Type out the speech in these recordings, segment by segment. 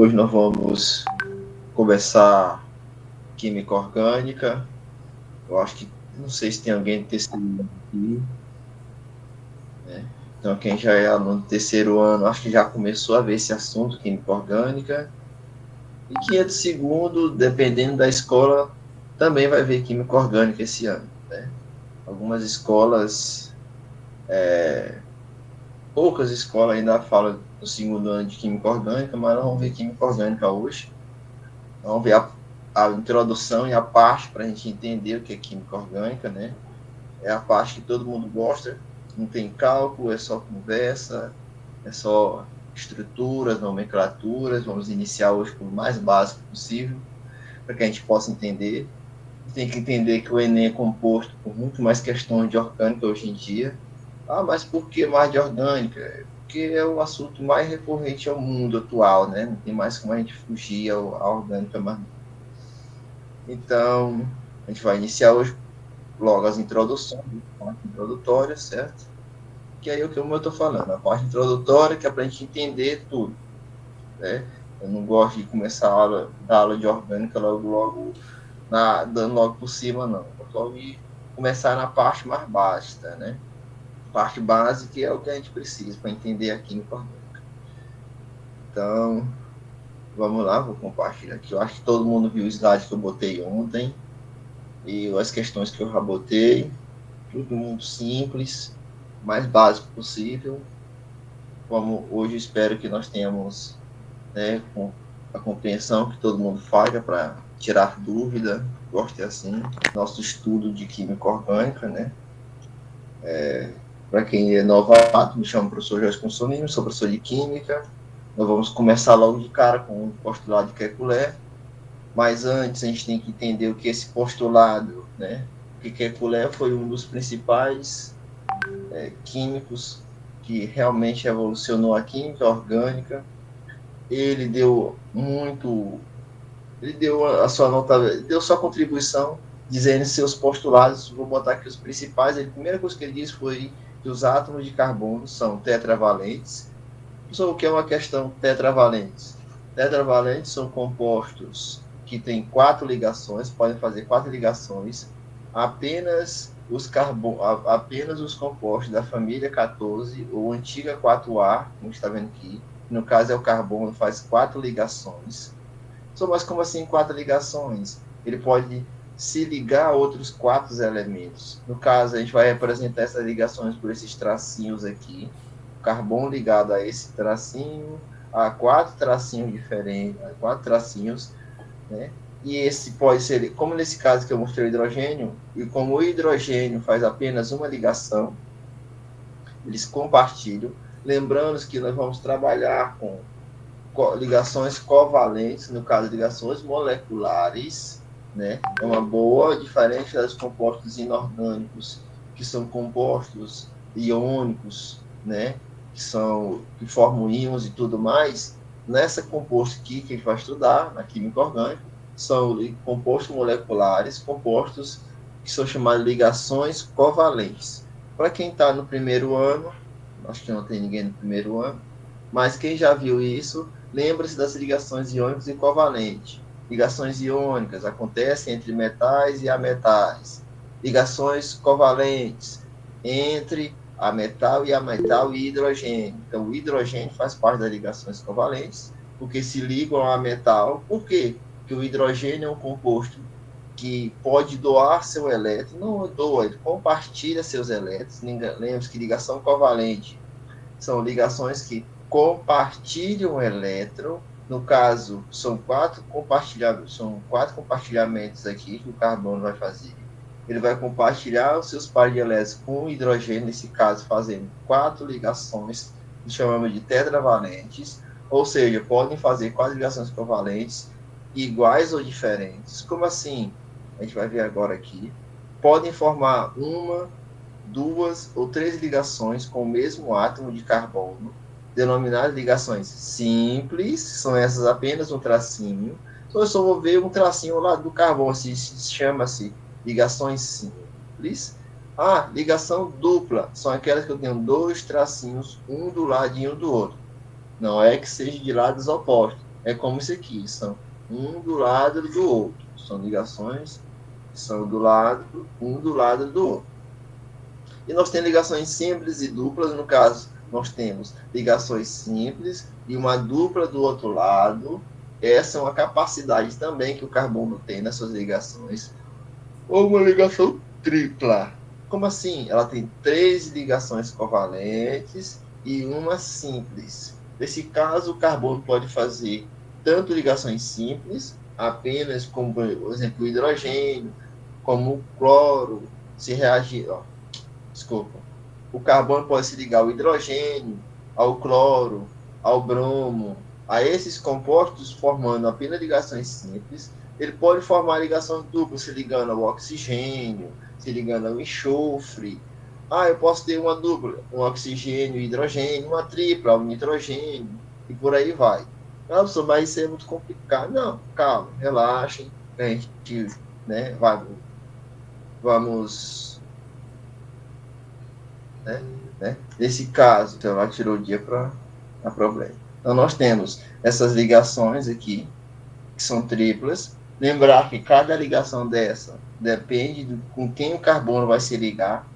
Hoje nós vamos começar química orgânica. Eu acho que, não sei se tem alguém do terceiro ano aqui, né? Então, quem já é aluno do terceiro ano, acho que já começou a ver esse assunto, química orgânica. E quem é do segundo, dependendo da escola, também vai ver química orgânica esse ano, né? Algumas escolas, poucas escolas ainda falam do segundo ano de química orgânica, mas nós vamos ver química orgânica hoje. Vamos ver a introdução e a parte para a gente entender o que é química orgânica, né? É a parte que todo mundo gosta, não tem cálculo, é só conversa, é só estruturas, nomenclaturas. Vamos iniciar hoje com o mais básico possível, para que a gente possa entender. Tem que entender que o Enem é composto por muito mais questões de orgânica hoje em dia. Ah, mas por que mais de orgânica? Porque é o assunto mais recorrente ao mundo atual, né? Não tem mais como a gente fugir à orgânica mais. Então, a gente vai iniciar hoje logo as introduções, a parte introdutória, certo? Que aí é o que eu estou falando, a parte introdutória, que é para a gente entender tudo, né? Eu não gosto de começar a aula de orgânica logo, dando logo por cima, não. Eu gosto logo de começar na parte mais básica, né? Parte básica é o que a gente precisa para entender a química orgânica. Então, vamos lá, vou compartilhar aqui. Eu acho que todo mundo viu o slide que eu botei ontem e as questões que eu já botei. Tudo muito simples, mais básico possível. Como hoje espero que nós tenhamos, né, com a compreensão que todo mundo faça para tirar dúvida, goste assim, nosso estudo de química orgânica, né? Para quem é novato, me chamo professor Jorge Consolino, sou professor de química. Nós vamos começar logo de cara com o postulado de Kekulé, mas antes a gente tem que entender o que é esse postulado, né? Que Kekulé foi um dos principais químicos que realmente evolucionou a química orgânica. Ele deu ele deu a sua nota, deu sua contribuição, dizendo seus postulados. Vou botar aqui os principais. A primeira coisa que ele disse foi que os átomos de carbono são tetravalentes. Só o que é uma questão tetravalentes? Tetravalentes são compostos que têm 4 ligações, podem fazer 4 ligações. Apenas os compostos da família 14, ou antiga 4A, como está vendo aqui, no caso é o carbono, faz 4 ligações. Mas como assim 4 ligações? Ele pode se ligar a outros 4 elementos. No caso, a gente vai representar essas ligações por esses tracinhos aqui. O carbono ligado a esse tracinho, a 4 tracinhos diferentes, a 4 tracinhos, né? E esse pode ser, como nesse caso que eu mostrei o hidrogênio, e como o hidrogênio faz apenas uma ligação, eles compartilham. Lembrando que nós vamos trabalhar com ligações covalentes, no caso, ligações moleculares, né? É uma boa, diferente dos compostos inorgânicos, que são compostos iônicos, né? Que formam íons e tudo mais. Nessa composto aqui que a gente vai estudar, na química orgânica, são compostos moleculares, compostos que são chamados de ligações covalentes. Para quem está no primeiro ano, acho que não tem ninguém no primeiro ano, mas quem já viu isso, lembra-se das ligações iônicas e covalentes. Ligações iônicas acontecem entre metais e ametais. Ligações covalentes entre a metal e hidrogênio. Então, o hidrogênio faz parte das ligações covalentes, porque se ligam a metal. Por quê? Porque o hidrogênio é um composto que pode doar seu elétron, não doa, ele compartilha seus elétrons. Lembre-se que ligação covalente são ligações que compartilham o elétron. No caso, são 4 compartilhamentos aqui que o carbono vai fazer. Ele vai compartilhar os seus pares de elétrons com o hidrogênio, nesse caso, fazendo 4 ligações, que chamamos de tetravalentes, ou seja, podem fazer 4 ligações covalentes iguais ou diferentes. Como assim? A gente vai ver agora aqui. Podem formar 1, 2 ou 3 ligações com o mesmo átomo de carbono, denominadas ligações simples, são essas apenas um tracinho. Então, eu só vou ver um tracinho ao lado do carbono, chama-se ligações simples. Ligação dupla, são aquelas que eu tenho 2 tracinhos, um do ladinho do outro. Não é que seja de lados opostos, É como isso aqui, são um do lado do outro. São ligações que são um do lado do outro. E nós temos ligações simples e duplas, no caso, nós temos ligações simples e uma dupla do outro lado. Essa é uma capacidade também que o carbono tem nas suas ligações. Ou uma ligação tripla. Como assim? Ela tem 3 ligações covalentes e uma simples. Nesse caso, o carbono pode fazer tanto ligações simples, apenas como, por exemplo, o hidrogênio, como o cloro, se reagir, desculpa, o carbono pode se ligar ao hidrogênio, ao cloro, ao bromo, a esses compostos formando apenas ligações simples. Ele pode formar ligações duplas, se ligando ao oxigênio, se ligando ao enxofre. Eu posso ter uma dupla, um oxigênio e hidrogênio, uma tripla, um nitrogênio, e por aí vai. Nossa, mas isso é muito complicado. Não, calma, relaxem, a gente, né, vamos, né? Nesse caso, então, ela tirou o dia para a problema. Então, nós temos essas ligações aqui, que são triplas. Lembrar que cada ligação dessa depende com quem o carbono vai se ligar.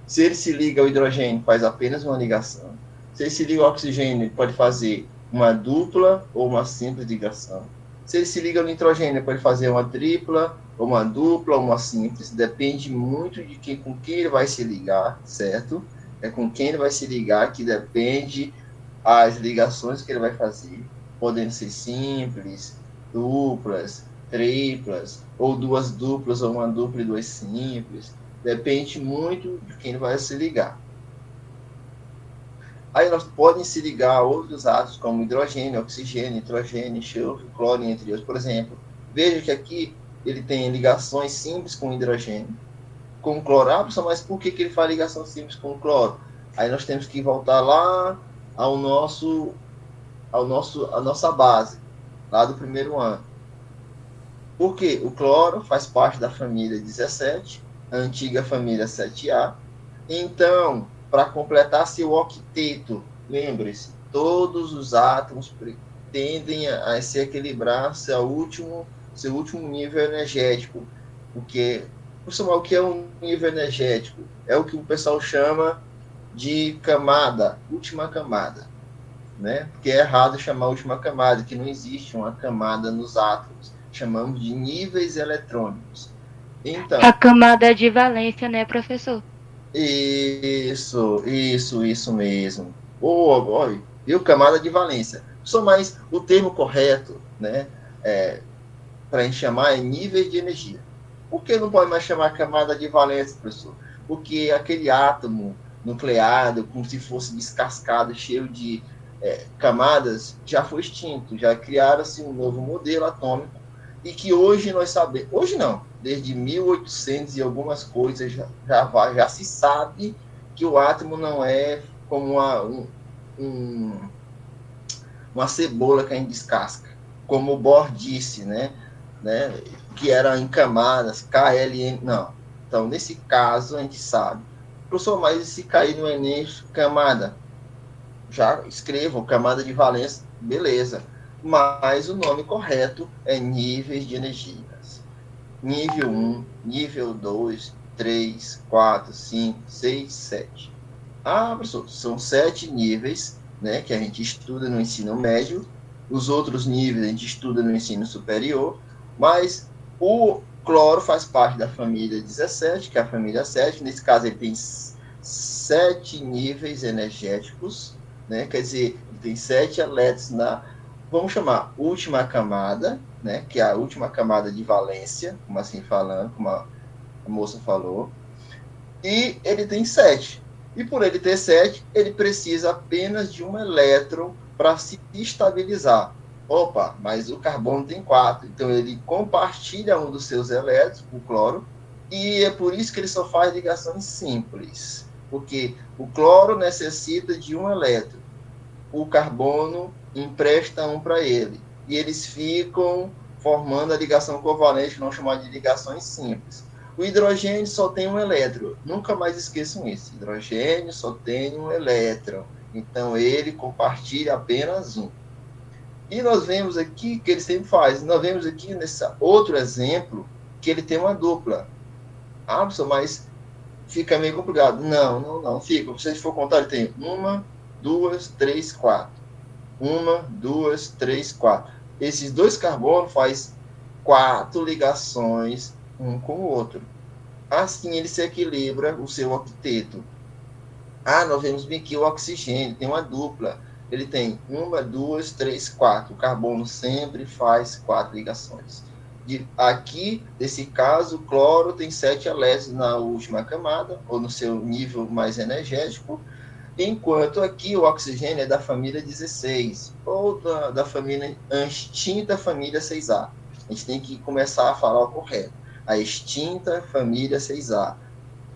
Se ele se liga ao hidrogênio, faz apenas uma ligação. Se ele se liga ao oxigênio, ele pode fazer uma dupla ou uma simples ligação. Se ele se liga ao nitrogênio, ele pode fazer uma tripla, ou uma dupla, ou uma simples. Depende muito de com quem ele vai se ligar, certo? É com quem ele vai se ligar que depende as ligações que ele vai fazer. Podendo ser simples, duplas, triplas, ou duas duplas, ou uma dupla e duas simples. Depende muito de quem vai se ligar. Aí nós podem se ligar a outros átomos, como hidrogênio, oxigênio, nitrogênio, enxofre, cloro, entre outros. Por exemplo, veja que aqui ele tem ligações simples com hidrogênio, com cloro. Mas por que ele faz ligação simples com cloro? Aí nós temos que voltar lá à nossa base, lá do primeiro ano. Por quê? O cloro faz parte da família 17, a antiga família 7A. Então, para completar seu octeto, lembre-se, todos os átomos tendem a se equilibrar seu último nível energético. Porque, o que é um nível energético? É o que o pessoal chama de camada, última camada. Né? Porque é errado chamar última camada, que não existe uma camada nos átomos. Chamamos de níveis eletrônicos. A Então, camada de valência, né, professor? isso mesmo. Viu? Camada de valência. Só mais o termo correto, né? Para a gente chamar é níveis de energia. Por que não pode mais chamar camada de valência, professor? Porque aquele átomo nucleado, como se fosse descascado, cheio de camadas, já foi extinto. Já criaram-se um novo modelo atômico e que hoje nós sabemos, hoje não, desde 1800 e algumas coisas já se sabe que o átomo não é como uma cebola que a gente descasca, como o Bohr disse, né? Que era em camadas, KLM, não. Então, nesse caso, a gente sabe. Professor, mas se cair no Enem, camada, já escrevam, camada de valência, beleza. Mas o nome correto é níveis de energias. Nível 1, nível 2, 3, 4, 5, 6, 7. Professor, são 7 níveis, né, que a gente estuda no ensino médio. Os outros níveis a gente estuda no ensino superior, mas o cloro faz parte da família 17, que é a família 7. Nesse caso, ele tem 7 níveis energéticos, né? Quer dizer, ele tem 7 elétrons na, vamos chamar, última camada, né? Que é a última camada de valência, como assim falando, como a moça falou. E ele tem 7. E por ele ter 7, ele precisa apenas de um elétron para se estabilizar. Opa, mas o carbono tem 4. Então ele compartilha um dos seus elétrons, o cloro, e é por isso que ele só faz ligações simples. Porque o cloro necessita de um elétron. O carbono empresta um para ele. E eles ficam formando a ligação covalente, não chamada de ligações simples. O hidrogênio só tem um elétron. Nunca mais esqueçam isso. Hidrogênio só tem um elétron. Então, ele compartilha apenas um. E nós vemos aqui que ele sempre faz. Nós vemos aqui nesse outro exemplo que ele tem uma dupla. Ah, professor, mas fica meio complicado. Não, não, não. Fica. Se você for contar, ele tem uma, duas, três, quatro. Uma, duas, três, quatro. Esses dois carbonos faz 4 ligações um com o outro. Assim ele se equilibra o seu octeto. Ah, nós vemos bem que o oxigênio tem uma dupla. Ele tem uma, duas, três, quatro. O carbono sempre faz 4 ligações. Aqui, nesse caso, o cloro tem 7 elétrons na última camada, ou no seu nível mais energético, enquanto aqui o oxigênio é da família 16, ou da família, a extinta família 6A. A gente tem que começar a falar o correto. A extinta família 6A.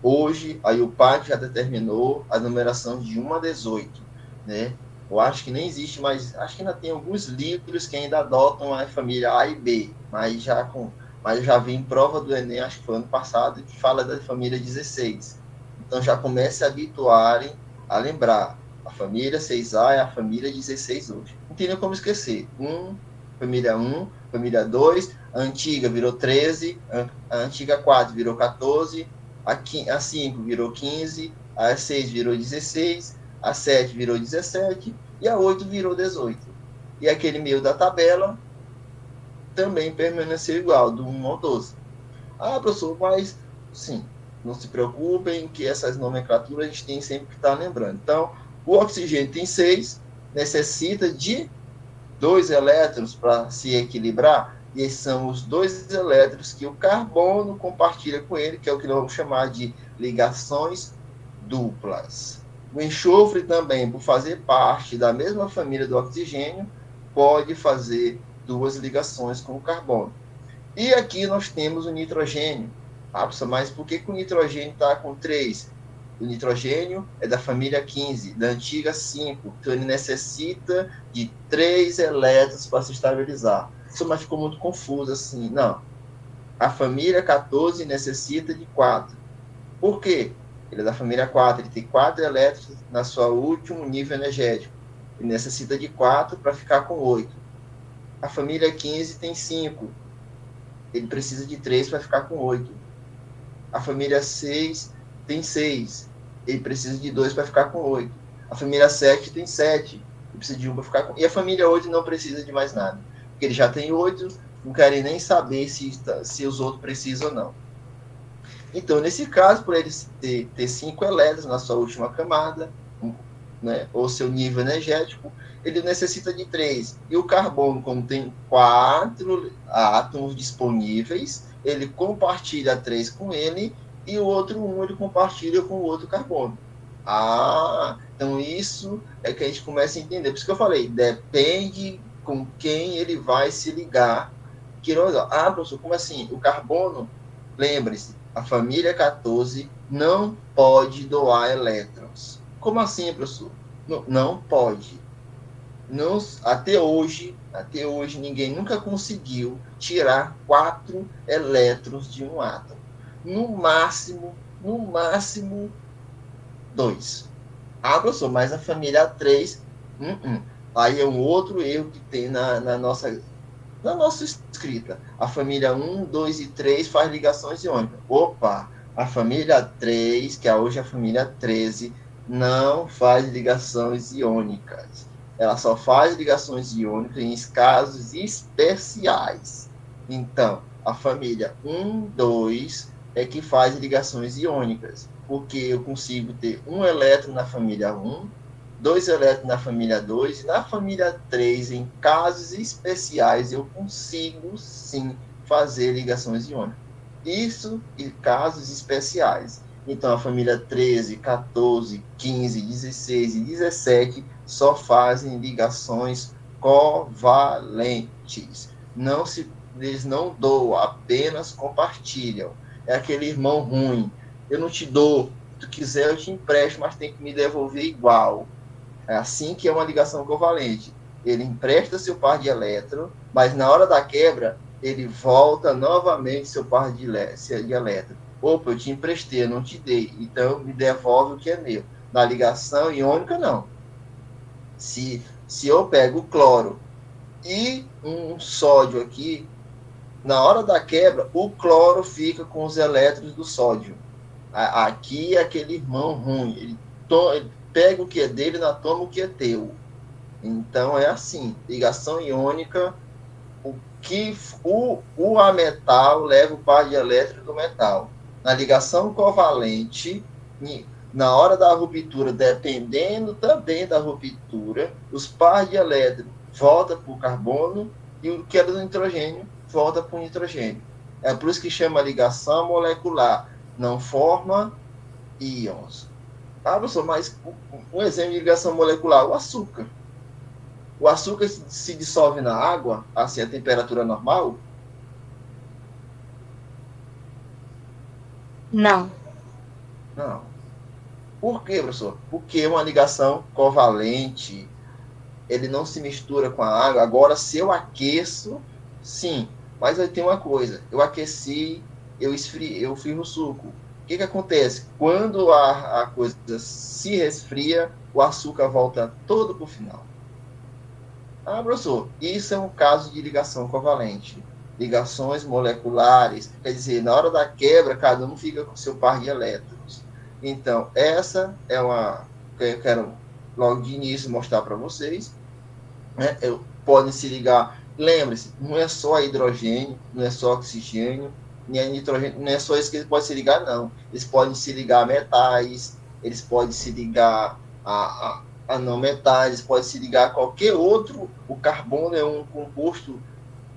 Hoje, aí o PAC já determinou a numeração de 1 a 18, né? Eu acho que nem existe mais, acho que ainda tem alguns livros que ainda adotam a família A e B, mas já vi em prova do Enem, acho que foi ano passado, que fala da família 16. Então já comece a habituarem a lembrar, a família 6A é a família 16 hoje. Não tem nem como esquecer. Família 1, família 2, a antiga virou 13, a antiga 4 virou 14, a 5 virou 15, a 6 virou 16, a 7 virou 17 e a 8 virou 18. E aquele meio da tabela também permaneceu igual, do 1 ao 12. Ah, professor, mas sim, não se preocupem que essas nomenclaturas a gente tem sempre que estar lembrando. Então, o oxigênio tem 6, necessita de 2 elétrons para se equilibrar, e esses são os 2 elétrons que o carbono compartilha com ele, que é o que nós vamos chamar de ligações duplas. O enxofre também, por fazer parte da mesma família do oxigênio, pode fazer 2 ligações com o carbono. E aqui nós temos o nitrogênio. Ah, mas por que o nitrogênio está com 3? O nitrogênio é da família 15, da antiga 5. Então ele necessita de 3 elétrons para se estabilizar. Isso mas ficou muito confuso assim. Não. A família 14 necessita de 4. Por quê? Ele é da família 4, ele tem 4 elétrons na sua último nível energético. Ele necessita de 4 para ficar com 8. A família 15 tem 5. Ele precisa de 3 para ficar com 8. A família 6 tem 6. Ele precisa de 2 para ficar com 8. A família 7 tem 7. Ele precisa de 1 para ficar com... E a família 8 não precisa de mais nada. Porque ele já tem 8, não querem nem saber se os outros precisam ou não. Então, nesse caso, por ele ter 5 elétrons na sua última camada, né, ou seu nível energético, ele necessita de 3. E o carbono, como tem 4 átomos disponíveis, ele compartilha 3 com ele, e o outro 1 ele compartilha com o outro carbono. Ah, então isso é que a gente começa a entender. Por isso que eu falei, depende com quem ele vai se ligar. Ah, professor, como assim? O carbono, lembre-se, a família 14 não pode doar elétrons. Como assim, professor? Não, não pode. Não, até hoje, ninguém nunca conseguiu tirar 4 elétrons de um átomo. No máximo, 2. Ah, professor, mas a família 3, aí é um outro erro que tem na nossa escrita. A família 1, 2 e 3 faz ligações iônicas. Opa, a família 3, que é hoje a família 13, não faz ligações iônicas. Ela só faz ligações iônicas em casos especiais. Então, a família 1, 2 é que faz ligações iônicas, porque eu consigo ter um elétron na família 1, 2 elétrons na família 2, e na família 3, em casos especiais, eu consigo sim fazer ligações iônicas. Isso em casos especiais. Então, a família 13, 14, 15, 16 e 17 só fazem ligações covalentes. Eles não doam, apenas compartilham. É aquele irmão ruim. Eu não te dou, se tu quiser eu te empresto, mas tem que me devolver igual. É assim que é uma ligação covalente. Ele empresta seu par de elétron, mas na hora da quebra, ele volta novamente seu par de elétron. Opa, eu te emprestei, eu não te dei, então me devolve o que é meu. Na ligação iônica, não. Se eu pego o cloro E um sódio aqui, na hora da quebra, o cloro fica com os elétrons do sódio. Aqui é aquele irmão ruim. Ele pega o que é dele e não toma o que é teu. Então é assim, ligação iônica, o ametal leva o par de elétrons do metal. Na ligação covalente, na hora da ruptura, dependendo também da ruptura, os pares de elétrons voltam para o carbono e o que é do nitrogênio volta para o nitrogênio. É por isso que chama ligação molecular. Não forma íons. Ah, professor, mas um exemplo de ligação molecular, o açúcar. O açúcar se dissolve na água, assim, a temperatura normal? Não. Não. Por quê, professor? Porque é uma ligação covalente, ele não se mistura com a água. Agora, se eu aqueço, sim. Mas aí tem uma coisa, eu aqueci, eu fiz o suco. O que acontece? Quando a coisa se resfria, o açúcar volta todo para o final. Ah, professor, isso é um caso de ligação covalente. Ligações moleculares, quer dizer, na hora da quebra, cada um fica com seu par de elétrons. Então, essa é uma que eu quero logo de início mostrar para vocês. Né? Podem se ligar. Lembre-se, não é só hidrogênio, não é só oxigênio, nem nitrogênio, não é só isso que eles podem se ligar, não. Eles podem se ligar a metais, eles podem se ligar a não metais, pode se ligar a qualquer outro. O carbono é um composto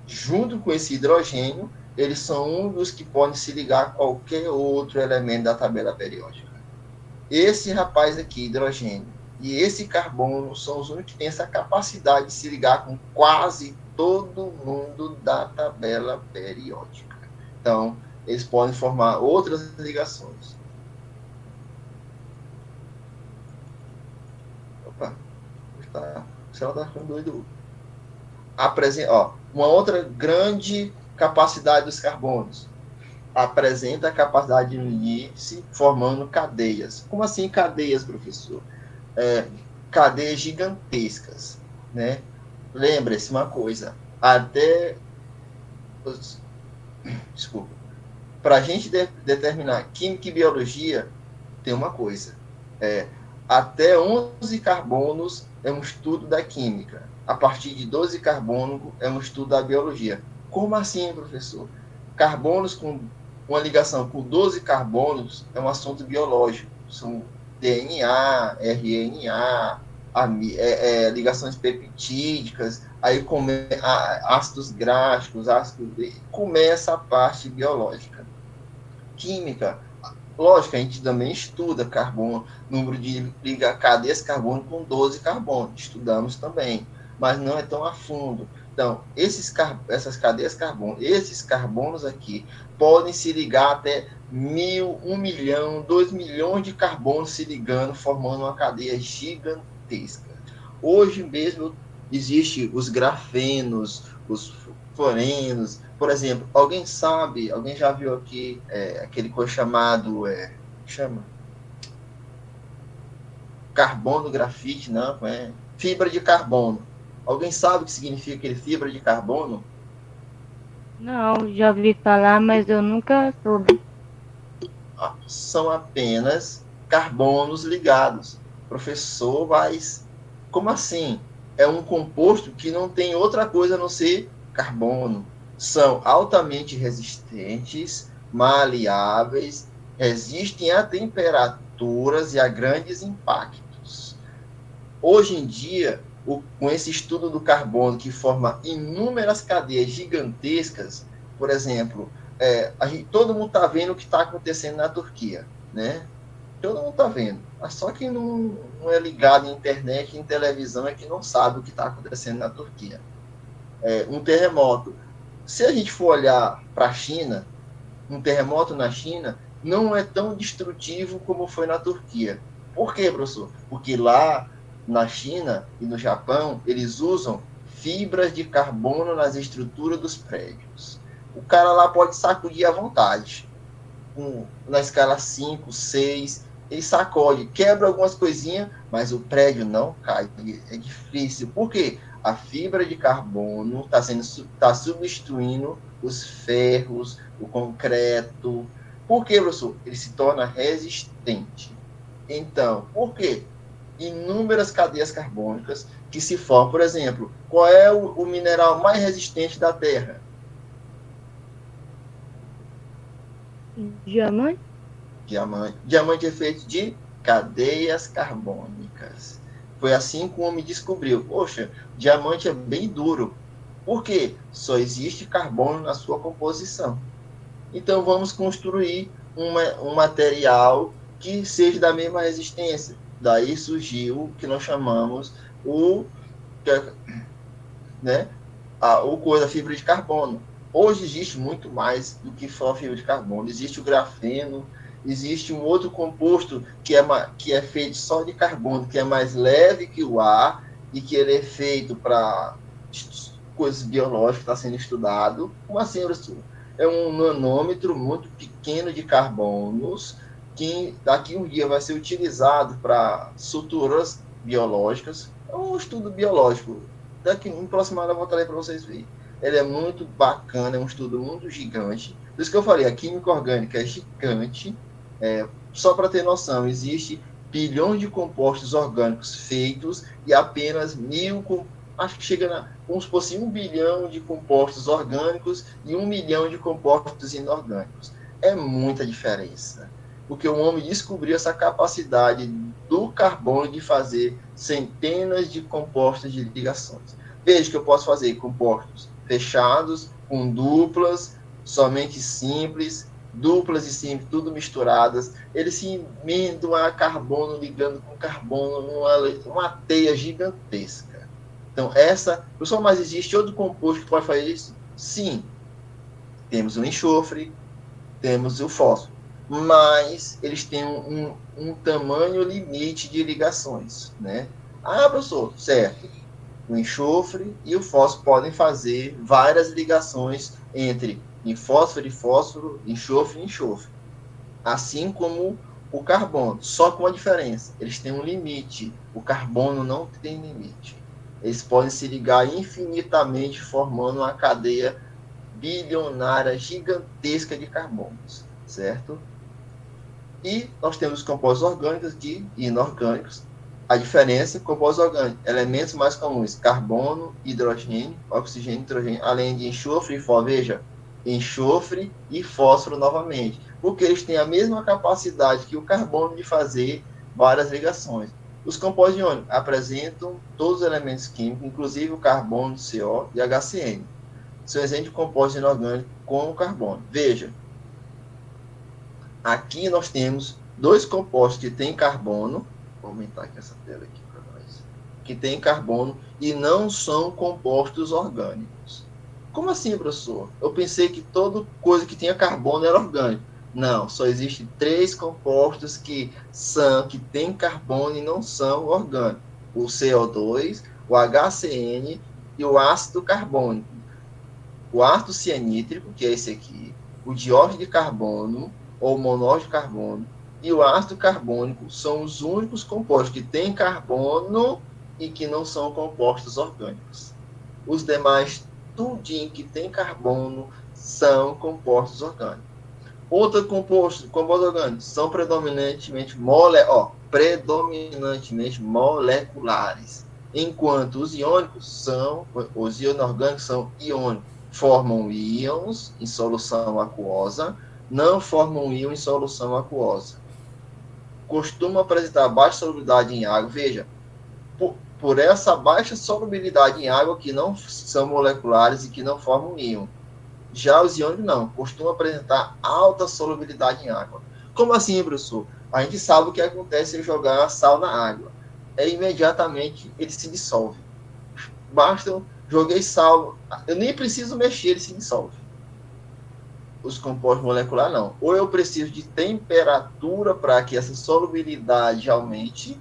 junto com esse hidrogênio, eles são um dos que podem se ligar a qualquer outro elemento da tabela periódica. Esse rapaz aqui, hidrogênio, e esse carbono são os únicos que têm essa capacidade de se ligar com quase todo mundo da tabela periódica. Então, eles podem formar outras ligações. Opa, se ela está ficando doido. Uma outra grande capacidade dos carbonos. Apresenta a capacidade de unir-se formando cadeias. Como assim cadeias, professor? Cadeias gigantescas, né? Lembre-se uma coisa, desculpa, para a gente determinar química e biologia, tem uma coisa, até 11 carbonos é um estudo da química, a partir de 12 carbonos é um estudo da biologia. Como assim, professor? Carbonos com uma ligação com 12 carbonos é um assunto biológico, são DNA, RNA, ligações peptídicas, aí ácidos gráficos, começa a parte biológica. Química, lógico, a gente também estuda carbono, número de cadeias carbono com 12 carbonos, estudamos também, mas não é tão a fundo. Então, essas cadeias carbono, esses carbonos aqui, podem se ligar até 1.000, 1 milhão, 2 milhões de carbonos se ligando, formando uma cadeia gigantesca. Hoje mesmo existe os grafenos, os forenos. Por exemplo, alguém já viu aqui aquele coisa chamado, chama? Carbono grafite, não, fibra de carbono. Alguém sabe o que significa aquele fibra de carbono? Não, já ouvi falar, mas eu nunca soube. São apenas carbonos ligados. Professor, mas como assim? É um composto que não tem outra coisa a não ser carbono. São altamente resistentes, maleáveis, resistem a temperaturas e a grandes impactos. Hoje em dia, com esse estudo do carbono que forma inúmeras cadeias gigantescas, por exemplo, todo mundo está vendo o que está acontecendo na Turquia, né? Todo mundo está vendo. Mas só quem não é ligado em internet, em televisão, é que não sabe o que está acontecendo na Turquia. Um terremoto. Se a gente for olhar para a China, um terremoto na China não é tão destrutivo como foi na Turquia. Por quê, professor? Porque lá na China e no Japão, eles usam fibras de carbono nas estruturas dos prédios. O cara lá pode sacudir à vontade. Na escala 5, 6, ele sacode, quebra algumas coisinhas, mas o prédio não cai. É difícil. Por quê? a fibra de carbono está substituindo os ferros, o concreto. Por quê, professor? Ele se torna resistente. Então, por quê? Inúmeras cadeias carbônicas que se formam. Por exemplo, qual é o mineral mais resistente da Terra? Diamante? Diamante. Diamante é feito de cadeias carbônicas. Foi assim que o homem descobriu. Poxa, diamante é bem duro. Por quê? Só existe carbono na sua composição. Então vamos construir um material que seja da mesma resistência. Daí surgiu o que nós chamamos o, né, a fibra de carbono. Hoje existe muito mais do que só a fibra de carbono. Existe o grafeno, existe um outro composto que é feito só de carbono, que é mais leve que o ar e que ele é feito para coisas biológicas, está sendo estudado. Como assim, professor? É um nanômetro muito pequeno de carbonos que daqui um dia vai ser utilizado para suturas biológicas. É um estudo biológico. Daqui um próximo ano eu vou trazer para vocês verem. Ele é muito bacana, é um estudo muito gigante. Por isso que eu falei, a química orgânica é gigante. Só para ter noção, existe bilhões de compostos orgânicos feitos e apenas 1.000, acho que chega a, vamos supor assim, 1 bilhão de compostos orgânicos e 1 milhão de compostos inorgânicos. É muita diferença. Porque o homem descobriu essa capacidade do carbono de fazer centenas de compostos de ligações. Veja que eu posso fazer compostos fechados, com duplas, somente simples, duplas e simples, tudo misturadas. Eles se emendam a carbono, ligando com carbono, uma teia gigantesca. Então, pessoal, mas existe outro composto que pode fazer isso? Sim. Temos o enxofre, temos o fósforo. Mas eles têm um tamanho limite de ligações, né? Ah, professor, certo. O enxofre e o fósforo podem fazer várias ligações entre fósforo e fósforo, enxofre e enxofre. Assim como o carbono, só com uma diferença. Eles têm um limite. O carbono não tem limite. Eles podem se ligar infinitamente, formando uma cadeia bilionária, gigantesca de carbonos, certo? E nós temos compostos orgânicos e inorgânicos. A diferença, compostos orgânicos, elementos mais comuns, carbono, hidrogênio, oxigênio, nitrogênio, além de enxofre e fósforo. Veja, enxofre e fósforo novamente, porque eles têm a mesma capacidade que o carbono de fazer várias ligações. Os compostos iônicos apresentam todos os elementos químicos, inclusive o carbono, CO e HCN. São exemplos de compostos inorgânicos com o carbono. Veja, aqui nós temos dois compostos que têm carbono. Vou aumentar aqui essa tela aqui para nós. Que tem carbono e não são compostos orgânicos. Como assim, professor? Eu pensei que toda coisa que tinha carbono era orgânico. Não, só existem 3 compostos que têm carbono e não são orgânicos. O CO2, o HCN e o ácido carbônico. O ácido cianítrico, que é esse aqui, o dióxido de carbono, ou monóxido de carbono, e o ácido carbônico são os únicos compostos que têm carbono e que não são compostos orgânicos. Os demais, tudinho que tem carbono, são compostos orgânicos. Outro composto orgânicos, são predominantemente moleculares, enquanto os inorgânicos são iônicos, formam íons em solução aquosa, não formam íon em solução aquosa. Costumam apresentar baixa solubilidade em água. Veja, por essa baixa solubilidade em água que não são moleculares e que não formam íon. Já os iônicos não, costumam apresentar alta solubilidade em água. Como assim, professor? A gente sabe o que acontece se jogar sal na água. Imediatamente ele se dissolve. Basta, joguei sal, eu nem preciso mexer, ele se dissolve. Os compostos moleculares não. Ou eu preciso de temperatura para que essa solubilidade aumente,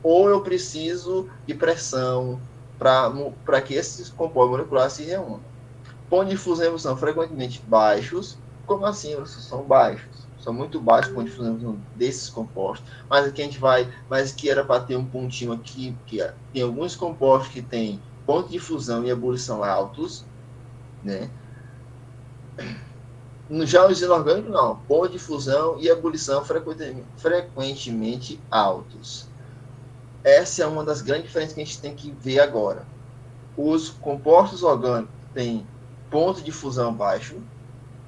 ou eu preciso de pressão para que esses compostos moleculares se reúnam. Pontos de fusão são frequentemente baixos. Como assim? São baixos. São muito baixos pontos de fusão desses compostos. Mas aqui a gente vai... Mas que era para ter um pontinho aqui, que tem alguns compostos que têm ponto de fusão e ebulição altos, né? Já os inorgânicos, não. Ponto de fusão e ebulição frequentemente altos. Essa é uma das grandes diferenças que a gente tem que ver agora. Os compostos orgânicos têm ponto de fusão baixo,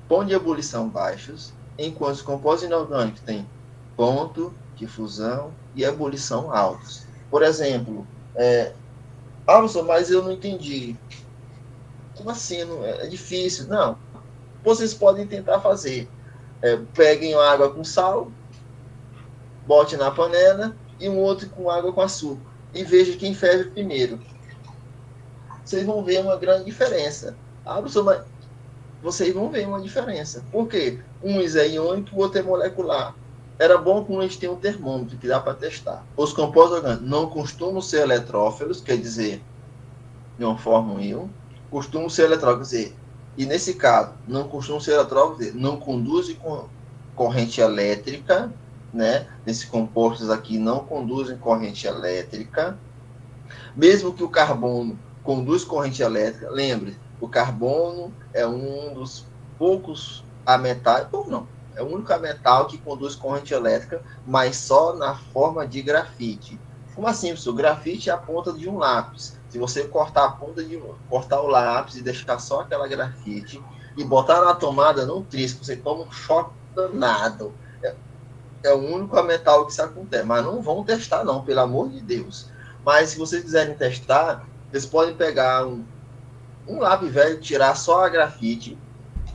ponto de ebulição baixos, enquanto os compostos inorgânicos têm ponto de fusão e ebulição altos. Por exemplo, mas eu não entendi. Como assim? Não, é difícil. Não. Vocês podem tentar fazer. Peguem água com sal, bote na panela e um outro com água com açúcar. E veja quem ferve primeiro. Vocês vão ver uma grande diferença. Vocês vão ver uma diferença. Por quê? Um é iônico, o outro é molecular. Era bom quando a gente tem um termômetro que dá para testar. Os compostos orgânicos não costumam ser eletrófilos, quer dizer, não formam íon. Costumam ser eletrófilos, quer dizer, e nesse caso, não costumam ser eletrófilos, quer dizer, não conduzem corrente elétrica, né? Esses compostos aqui não conduzem corrente elétrica. Mesmo que o carbono conduz corrente elétrica, lembre, o carbono é um dos poucos metais, é o único metal que conduz corrente elétrica, mas só na forma de grafite. Como assim, professor? Grafite é a ponta de um lápis. Se você cortar o lápis e deixar só aquela grafite e botar na tomada, não trisca, você toma um choque danado. É o único metal que isso acontece. Mas não vão testar, não, pelo amor de Deus. Mas se vocês quiserem testar, vocês podem pegar um lápis velho, tirar só a grafite,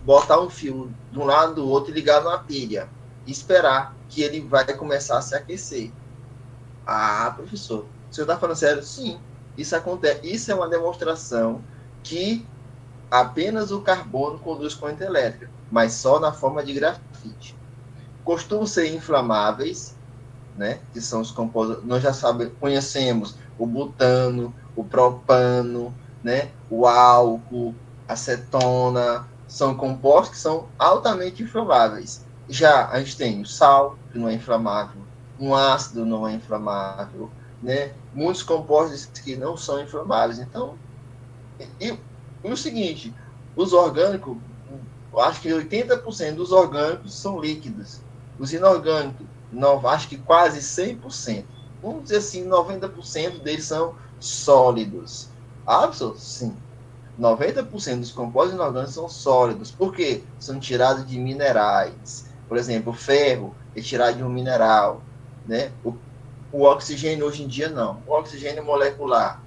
botar um fio de um lado do outro e ligar numa pilha. E esperar que ele vai começar a se aquecer. Ah, professor, o senhor está falando sério? Sim, isso acontece. Isso é uma demonstração que apenas o carbono conduz corrente elétrica, mas só na forma de grafite. Costumam ser inflamáveis, né? Que são os compostos. Nós já conhecemos o butano, o propano, né? O álcool, acetona, são compostos que são altamente inflamáveis. Já a gente tem o sal, que não é inflamável, um ácido não é inflamável, né? Muitos compostos que não são inflamáveis. Então, e o seguinte, os orgânicos, acho que 80% dos orgânicos são líquidos. Os inorgânicos, não, acho que quase 100%. Vamos dizer assim, 90% deles são sólidos. Absolutamente, sim. 90% dos compostos inorgânicos são sólidos. Por quê? São tirados de minerais. Por exemplo, o ferro é tirado de um mineral. Né? O oxigênio, hoje em dia, não. O oxigênio é molecular.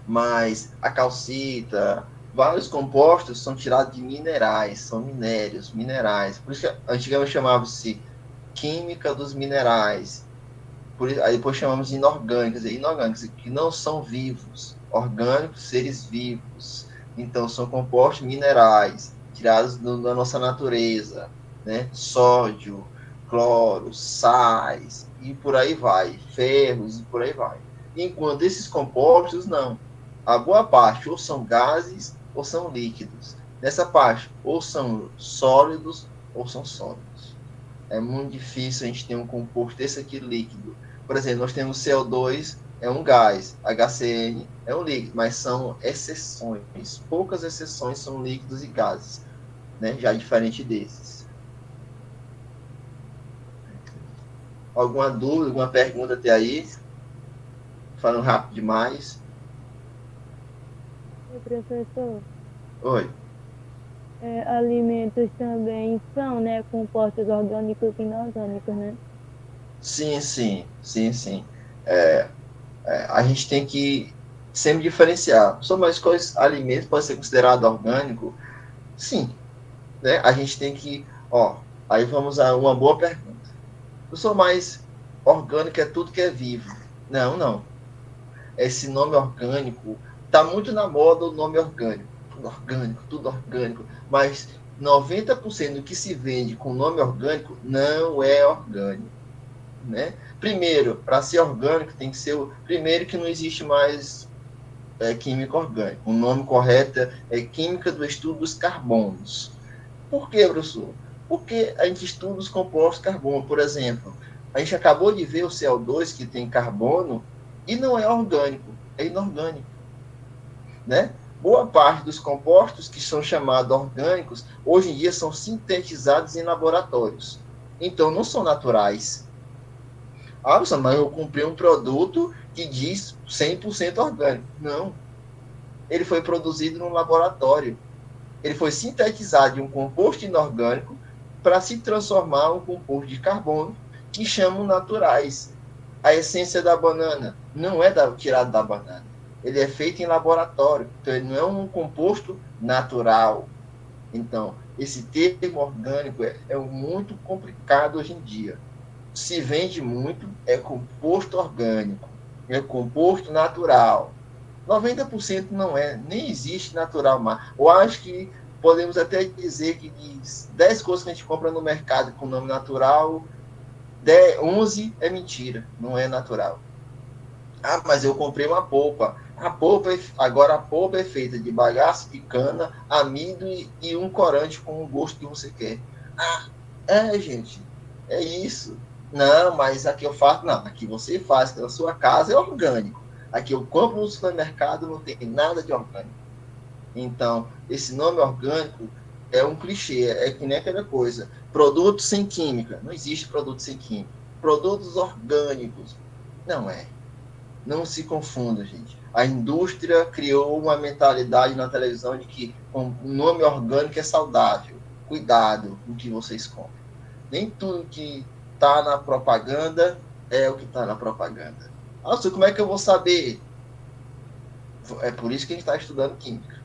Mas a calcita, vários compostos são tirados de minerais, são minerais. Por isso que antigamente chamava-se química dos minerais. Aí depois chamamos de inorgânicos, que não são vivos, orgânicos, seres vivos. Então, são compostos minerais, tirados da nossa natureza, né? Sódio, cloro, sais, e por aí vai, ferros, e por aí vai. Enquanto esses compostos, não. A boa parte, ou são gases, ou são líquidos. Nessa parte, ou são sólidos, ou são sólidos. É muito difícil a gente ter um composto desse aqui líquido. Por exemplo, nós temos CO2, é um gás, HCN é um líquido, mas são exceções. Poucas exceções são líquidos e gases, né? Já diferente desses. Alguma dúvida, alguma pergunta até aí? Falando rápido demais. Oi, professor. Oi. Alimentos também são, né, compostos orgânicos e inorgânicos, né? Sim. A gente tem que sempre diferenciar. São mais coisas, alimentos pode ser considerado orgânico? Sim. Né? A gente tem que, aí vamos a uma boa pergunta. Eu sou mais orgânico, é tudo que é vivo. Não. Esse nome orgânico, está muito na moda o nome orgânico. Tudo orgânico. Mas 90% do que se vende com nome orgânico não é orgânico. Né? Primeiro, para ser orgânico, tem que ser primeiro que não existe mais química orgânica. O nome correto é Química do Estudo dos Carbonos. Por quê, professor? Porque a gente estuda os compostos de carbono. Por exemplo, a gente acabou de ver o CO2 que tem carbono e não é orgânico, é inorgânico. né? Boa parte dos compostos que são chamados orgânicos, hoje em dia são sintetizados em laboratórios. Então, não são naturais. Ah, mas eu comprei um produto que diz 100% orgânico. Não. Ele foi produzido num laboratório. Ele foi sintetizado em um composto inorgânico para se transformar em um composto de carbono que chamam naturais. A essência da banana não é tirada da banana. Ele é feito em laboratório. Então, ele não é um composto natural. Então, esse termo orgânico é muito complicado hoje em dia. Se vende muito, é composto orgânico, é composto natural. 90% não é, nem existe natural mais. Eu acho que podemos até dizer que de 10 coisas que a gente compra no mercado com nome natural, 11 é mentira, não é natural. Ah, mas eu comprei uma polpa. Agora a polpa é feita de bagaço de cana, amido e um corante com o gosto que você quer. Ah, gente, é isso. Não, mas aqui eu faço. Não, aqui você faz, que na sua casa é orgânico. Aqui eu compro no supermercado, não tem nada de orgânico. Então, esse nome orgânico é um clichê, é que nem aquela coisa. Produto sem química. Não existe produto sem química. Produtos orgânicos. Não é. Não se confunda, gente. A indústria criou uma mentalidade na televisão de que o nome orgânico é saudável. Cuidado com o que vocês compram. Nem tudo que está na propaganda é o que está na propaganda. Nossa, como é que eu vou saber? É por isso que a gente está estudando química.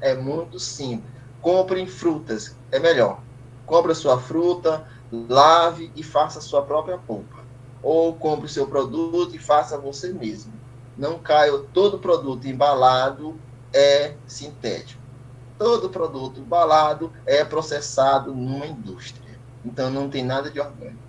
É muito simples. Comprem frutas, é melhor. Compre a sua fruta, lave e faça a sua própria polpa. Ou compre o seu produto e faça você mesmo. Não caia, todo produto embalado é sintético. Todo produto embalado é processado numa indústria. Então não tem nada de orgânico.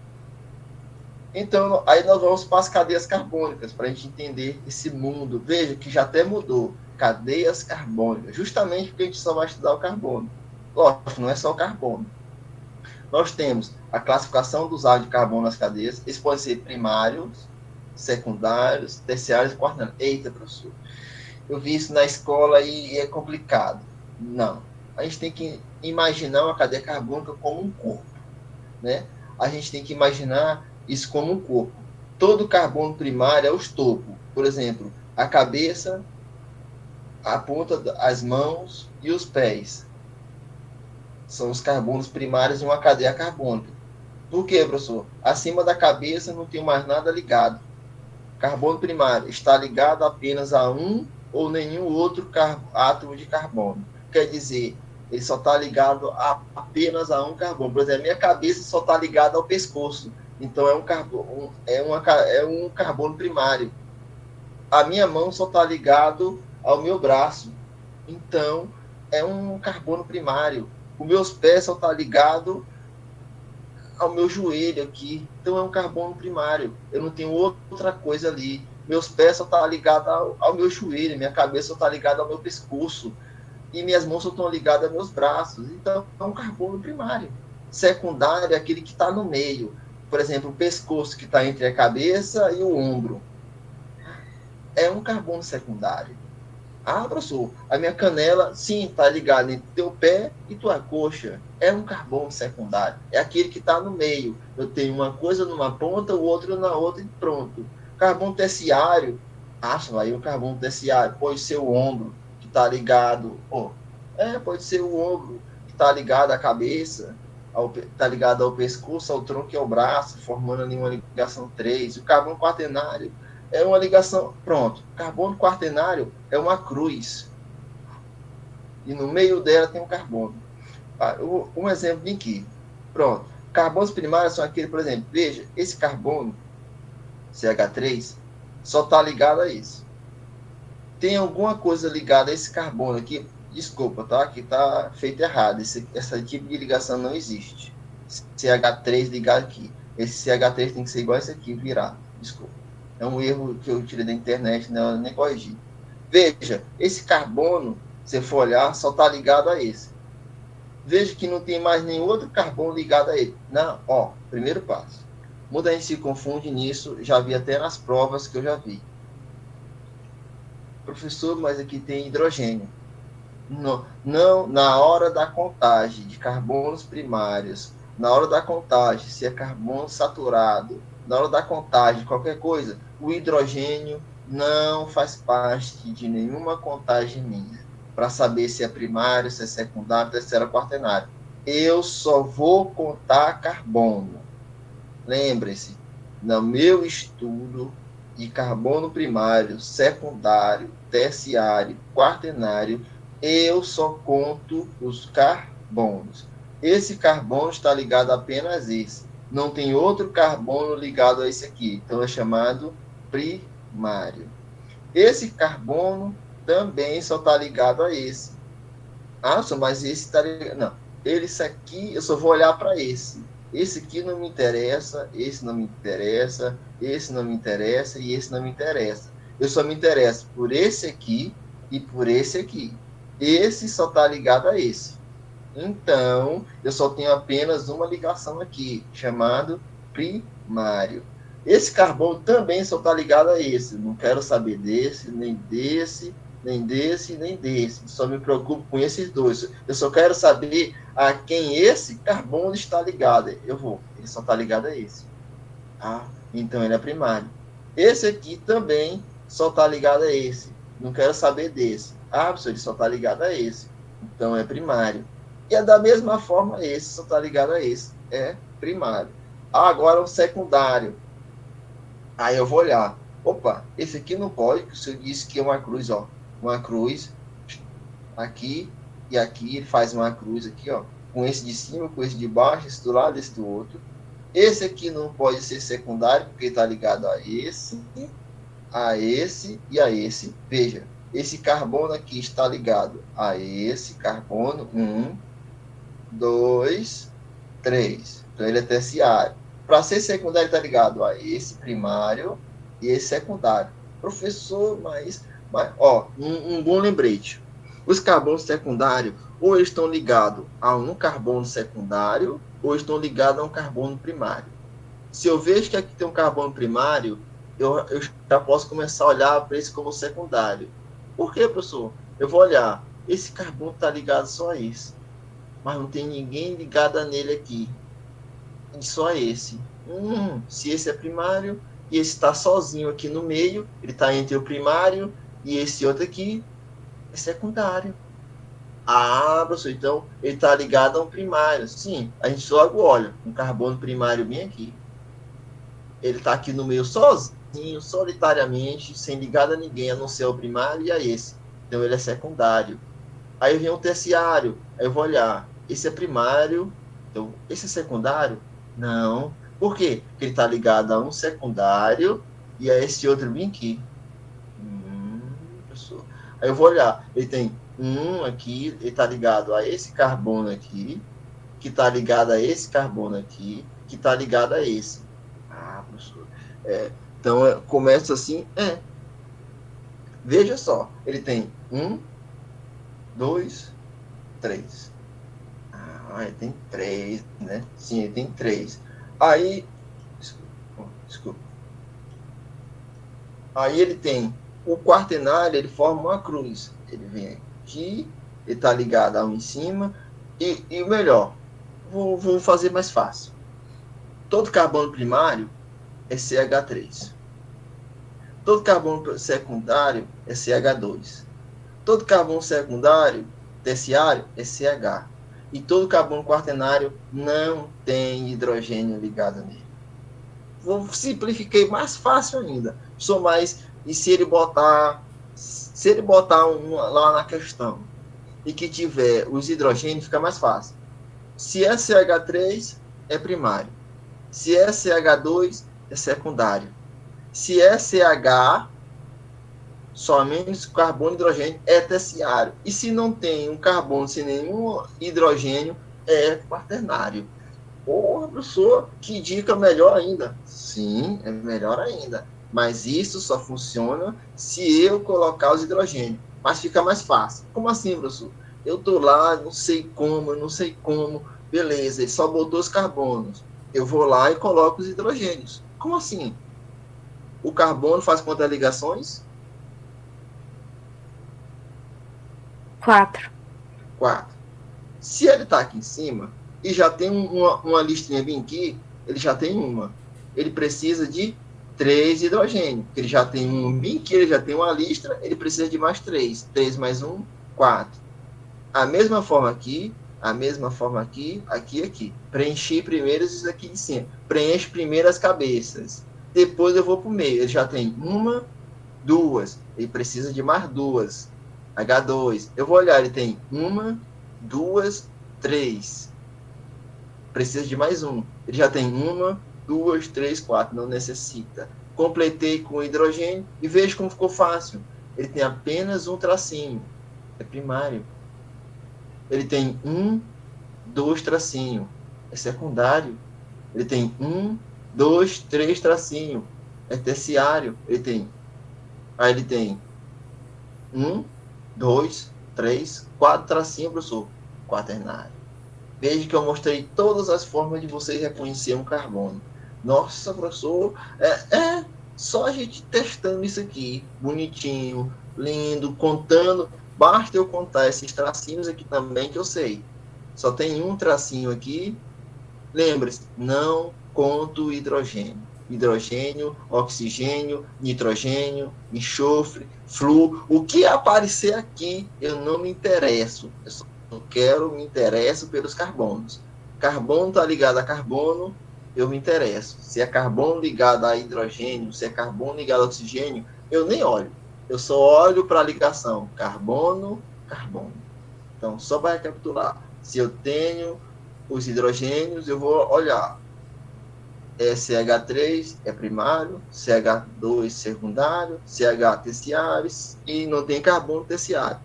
Então, aí nós vamos para as cadeias carbônicas, para a gente entender esse mundo. Veja que já até mudou. Cadeias carbônicas, justamente porque a gente só vai estudar o carbono. Lógico, não é só o carbono. Nós temos a classificação dos átomos de carbono nas cadeias. Eles podem ser primários, secundários, terciários e quaternários. Eita, professor, eu vi isso na escola e é complicado. Não. A gente tem que imaginar uma cadeia carbônica como um corpo, né? A gente tem que imaginar isso como um corpo. Todo carbono primário é o topo. Por exemplo, a cabeça, a ponta, as mãos e os pés. São os carbonos primários de uma cadeia carbônica. Por quê, professor? Acima da cabeça não tem mais nada ligado. Carbono primário está ligado apenas a um ou nenhum outro átomo de carbono. Quer dizer, ele só está ligado apenas a um carbono. Por exemplo, minha cabeça só está ligada ao pescoço. Então, é um carbono primário. A minha mão só está ligado ao meu braço. Então, é um carbono primário. Os meus pés só estão ligados ao meu joelho aqui. Então, é um carbono primário. Eu não tenho outra coisa ali. Meus pés só estão ligados ao meu joelho. Minha cabeça só está ligada ao meu pescoço. E minhas mãos só estão ligadas aos meus braços. Então, é um carbono primário. Secundário é aquele que está no meio. Por exemplo, o pescoço que está entre a cabeça e o ombro. É um carbono secundário. Ah, professor, a minha canela, sim, está ligada entre teu pé e tua coxa. É um carbono secundário. É aquele que está no meio. Eu tenho uma coisa numa ponta, o outro na outra e pronto. Carbono terciário. Aí o carbono terciário pode ser o ombro, que está ligado. Pode ser o ombro, que está ligado à cabeça, está ligado ao pescoço, ao tronco e ao braço, formando ali uma ligação 3. O carbono quaternário é uma ligação, pronto, carbono quaternário é uma cruz, e no meio dela tem um carbono. Um exemplo bem aqui, pronto, carbonos primários são aquele, por exemplo, veja, esse carbono, CH3, só está ligado a isso. Tem alguma coisa ligada a esse carbono aqui, desculpa, tá? Que está feito errado, esse tipo de ligação não existe. CH3 ligado aqui, esse CH3 tem que ser igual a esse aqui, virado, desculpa. É um erro que eu tirei da internet, não, nem corrigi. Veja, esse carbono, se for olhar, só está ligado a esse. Veja que não tem mais nenhum outro carbono ligado a ele. Não, primeiro passo. Muita gente se confunde nisso, já vi até nas provas que eu já vi. Professor, mas aqui tem hidrogênio. Não, na hora da contagem de carbonos primários, na hora da contagem, se é carbono saturado, na hora da contagem, qualquer coisa, o hidrogênio não faz parte de nenhuma contagem minha, para saber se é primário, se é secundário, terceiro ou quaternário. Eu só vou contar carbono. Lembre-se, no meu estudo de carbono primário, secundário, terciário, quaternário, eu só conto os carbonos. Esse carbono está ligado apenas a esse. Não tem outro carbono ligado a esse aqui. Então é chamado primário. Esse carbono também só está ligado a esse. Ah, mas esse está ligado. Não. Esse aqui, eu só vou olhar para esse. Esse aqui não me interessa, esse não me interessa, esse não me interessa e esse não me interessa. Eu só me interesso por esse aqui e por esse aqui. Esse só está ligado a esse. Então, eu só tenho apenas uma ligação aqui, chamado primário. Esse carbono também só está ligado a esse. Não quero saber desse, nem desse, nem desse, nem desse. Só me preocupo com esses dois. Eu só quero saber a quem esse carbono está ligado. Ele só está ligado a esse. Ah, então ele é primário. Esse aqui também só está ligado a esse. Não quero saber desse. Ah, professor, ele só está ligado a esse. Então é primário. E é da mesma forma esse só está ligado a esse. É primário. Ah, agora o secundário. Aí eu vou olhar. Opa, esse aqui não pode, porque o senhor disse que é uma cruz, ó. Uma cruz aqui e aqui. Ele faz uma cruz aqui, ó. Com esse de cima, com esse de baixo, esse do lado, esse do outro. Esse aqui não pode ser secundário, porque está ligado a esse e a esse. Veja, esse carbono aqui está ligado a esse carbono. 1, 2, 3. Então ele é terciário. Para ser secundário, está ligado a esse primário e esse secundário. Professor, mas ó, um bom lembrete. Os carbonos secundários, ou eles estão ligados a um carbono secundário, ou estão ligados a um carbono primário. Se eu vejo que aqui tem um carbono primário, eu já posso começar a olhar para esse como secundário. Por quê, professor? Eu vou olhar, esse carbono está ligado só a esse, mas não tem ninguém ligado nele aqui. E só esse. Se esse é primário, e esse está sozinho aqui no meio, ele está entre o primário e esse outro aqui é secundário. Ah, professor, então ele está ligado a um primário. Sim, a gente logo olha, um carbono primário bem aqui. Ele está aqui no meio sozinho, solitariamente, sem ligado a ninguém, a não ser o primário e a esse. Então ele é secundário. Aí vem o terciário, aí eu vou olhar, esse é primário, então esse é secundário? Não. Por quê? Porque ele está ligado a um secundário e a esse outro bem aqui. Professor. Aí eu vou olhar, ele tem aqui, ele está ligado a esse carbono aqui, que está ligado a esse carbono aqui, que está ligado a esse. Ah, professor. Então, começa assim, Veja só, ele tem 1, 2, 3. Ele tem 3, né? Sim, ele tem 3. Aí, desculpa. Aí ele tem o quaternário, ele forma uma cruz. Ele vem aqui, ele está ligado a um em cima. E o melhor, vou fazer mais fácil. Todo carbono primário é CH3. Todo carbono secundário é CH2. Todo carbono secundário, terciário, é CH. E todo carbono quaternário não tem hidrogênio ligado nele. Simplifiquei mais fácil ainda. E se ele botar lá na questão e que tiver os hidrogênios, fica mais fácil. Se é CH3, é primário. Se é CH2, é secundário. Se é CH, somente carbono e hidrogênio, é terciário. E se não tem um carbono sem nenhum hidrogênio, é quaternário. Porra, professor, que dica melhor ainda. Sim, é melhor ainda. Mas isso só funciona se eu colocar os hidrogênios. Mas fica mais fácil. Como assim, professor? Eu tô lá, não sei como. Beleza, ele só botou os carbonos. Eu vou lá e coloco os hidrogênios. Como assim? O carbono faz quantas ligações? 4. 4. Se ele está aqui em cima e já tem uma listrinha bem aqui, ele já tem uma. Ele precisa de 3 hidrogênios. Ele já tem um bem aqui, ele já tem uma listra, ele precisa de mais 3. 3 mais 1, 4. A mesma forma aqui, aqui. Preenchi primeiro isso aqui de cima. Preenche primeiro as cabeças. Depois eu vou para o meio. Ele já tem uma, 2. Ele precisa de mais 2. H2. Eu vou olhar, ele tem 1, 2, 3. Precisa de mais 1. Ele já tem 1, 2, 3, 4. Não necessita. Completei com hidrogênio e veja como ficou fácil. Ele tem apenas um tracinho. É primário. Ele tem 1, 2 tracinho. É secundário. Ele tem 1, 2, 3 tracinho. É terciário. Ele tem 1, 2, 3, 4 tracinho, professor. Quaternário. Veja que eu mostrei todas as formas de vocês reconhecerem um carbono. Nossa, professor, só a gente testando isso aqui, bonitinho, lindo, contando. Basta eu contar esses tracinhos aqui também que eu sei. Só tem um tracinho aqui. Lembre-se, não conto hidrogênio. Hidrogênio, oxigênio, nitrogênio, enxofre, flúor. O que aparecer aqui, eu não me interesso. Eu só me interesso pelos carbonos. Carbono está ligado a carbono, eu me interesso. Se é carbono ligado a hidrogênio, se é carbono ligado a oxigênio, eu nem olho. Eu só olho para a ligação carbono, carbono. Então, só para recapitular. Se eu tenho os hidrogênios, eu vou olhar. CH3 é primário, CH2 secundário, CH terciário e não tem carbono terciário.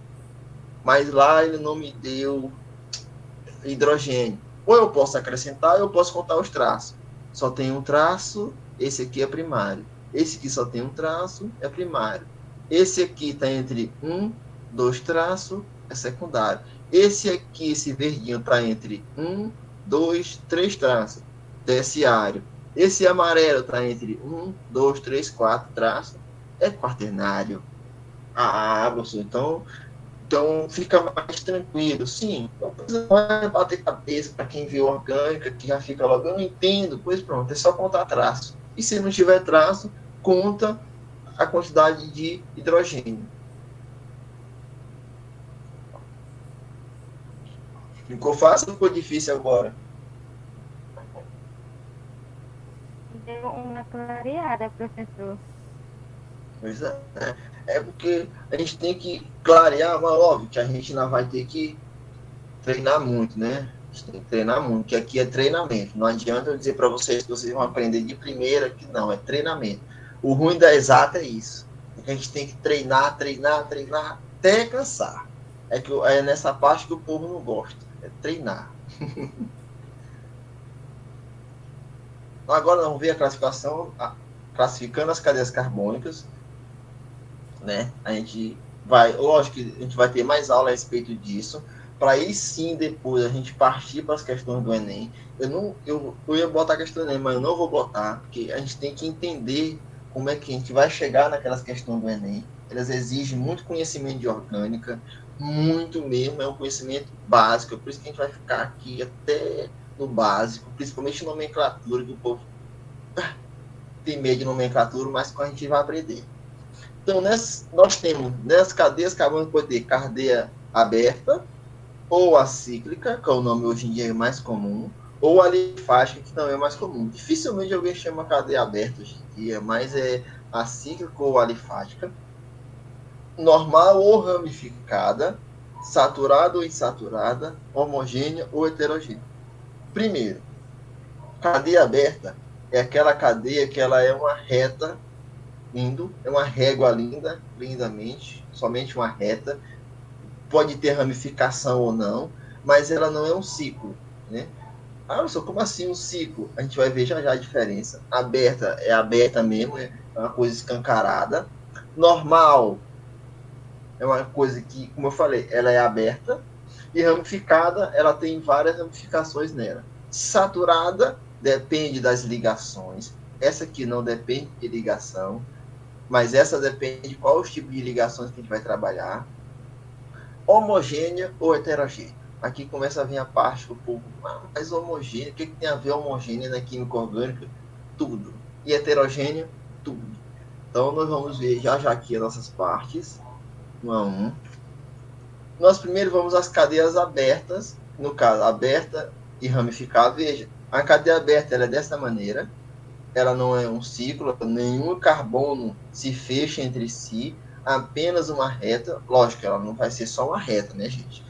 Mas lá ele não me deu hidrogênio. Ou eu posso acrescentar, ou eu posso contar os traços. Só tem um traço, esse aqui é primário. Esse aqui só tem um traço, é primário. Esse aqui está entre 1, 2 traços, é secundário. Esse aqui, esse verdinho, está entre 1, 2, 3 traços, terciário. Esse amarelo está entre 1, 2, 3, 4 traços, é quaternário. Professor, então fica mais tranquilo. Sim, não vai bater cabeça para quem vê orgânica, que já fica logo, eu não entendo. Pois pronto, é só contar traço. E se não tiver traço, conta a quantidade de hidrogênio. Ficou fácil ou ficou difícil agora? Deu uma clareada, professor. Pois é. É porque a gente tem que clarear, mas óbvio que a gente não vai ter que treinar muito, né? A gente tem que treinar muito, que aqui é treinamento. Não adianta eu dizer para vocês que vocês vão aprender de primeira, que não, é treinamento. O ruim da exata é isso. É que a gente tem que treinar até cansar. É nessa parte que o povo não gosta. É treinar. Então, agora vamos ver a classificação, classificando as cadeias carbônicas, né? A gente vai, lógico que a gente vai ter mais aula a respeito disso, para aí sim depois a gente partir para as questões do Enem. Eu ia botar a questão do Enem, mas eu não vou botar, porque a gente tem que entender como é que a gente vai chegar naquelas questões do Enem. Elas exigem muito conhecimento de orgânica, muito mesmo, é um conhecimento básico, por isso que a gente vai ficar aqui até no básico, principalmente nomenclatura, que o povo tem medo de nomenclatura, mas que a gente vai aprender. Então, nós temos, nessas cadeias carbônicas, pode ter cadeia aberta, ou acíclica, que é o nome hoje em dia mais comum, ou alifática, que também é mais comum. Dificilmente alguém chama cadeia aberta hoje em dia, mas é acíclica ou alifática. Normal ou ramificada, saturada ou insaturada, homogênea ou heterogênea. Primeiro, cadeia aberta é aquela cadeia que ela é uma reta indo, é uma régua linda, lindamente, somente uma reta, pode ter ramificação ou não, mas ela não é um ciclo, né? Professor, como assim um ciclo? A gente vai ver já já a diferença. Aberta é aberta mesmo, é uma coisa escancarada. Normal é uma coisa que, como eu falei, ela é aberta. E ramificada, ela tem várias ramificações nela. Saturada depende das ligações. Essa aqui não depende de ligação, mas essa depende de qual tipo de ligações que a gente vai trabalhar. Homogênea ou heterogênea? Aqui começa a vir a parte que o povo, mas homogênea, o que tem a ver homogênea na química orgânica? Tudo. E heterogênea? Tudo. Então, nós vamos ver já aqui as nossas partes, um a um. Nós primeiro vamos às cadeias abertas, no caso, aberta e ramificada. Veja, a cadeia aberta ela é dessa maneira, ela não é um ciclo, nenhum carbono se fecha entre si, apenas uma reta. Lógico, ela não vai ser só uma reta, né, gente?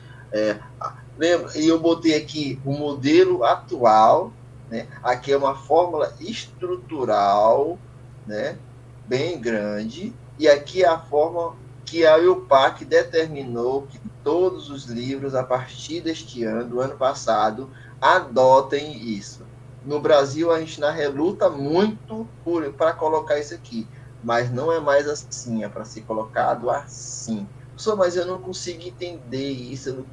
Lembra? E eu botei aqui o modelo atual, né? Aqui é uma fórmula estrutural, né? Bem grande, e aqui é a forma que a IUPAC determinou que todos os livros, a partir deste ano, do ano passado, adotem isso. No Brasil, a gente na reluta muito para colocar isso aqui, mas não é mais assim, é para ser colocado assim. Só, mas eu não consigo entender isso.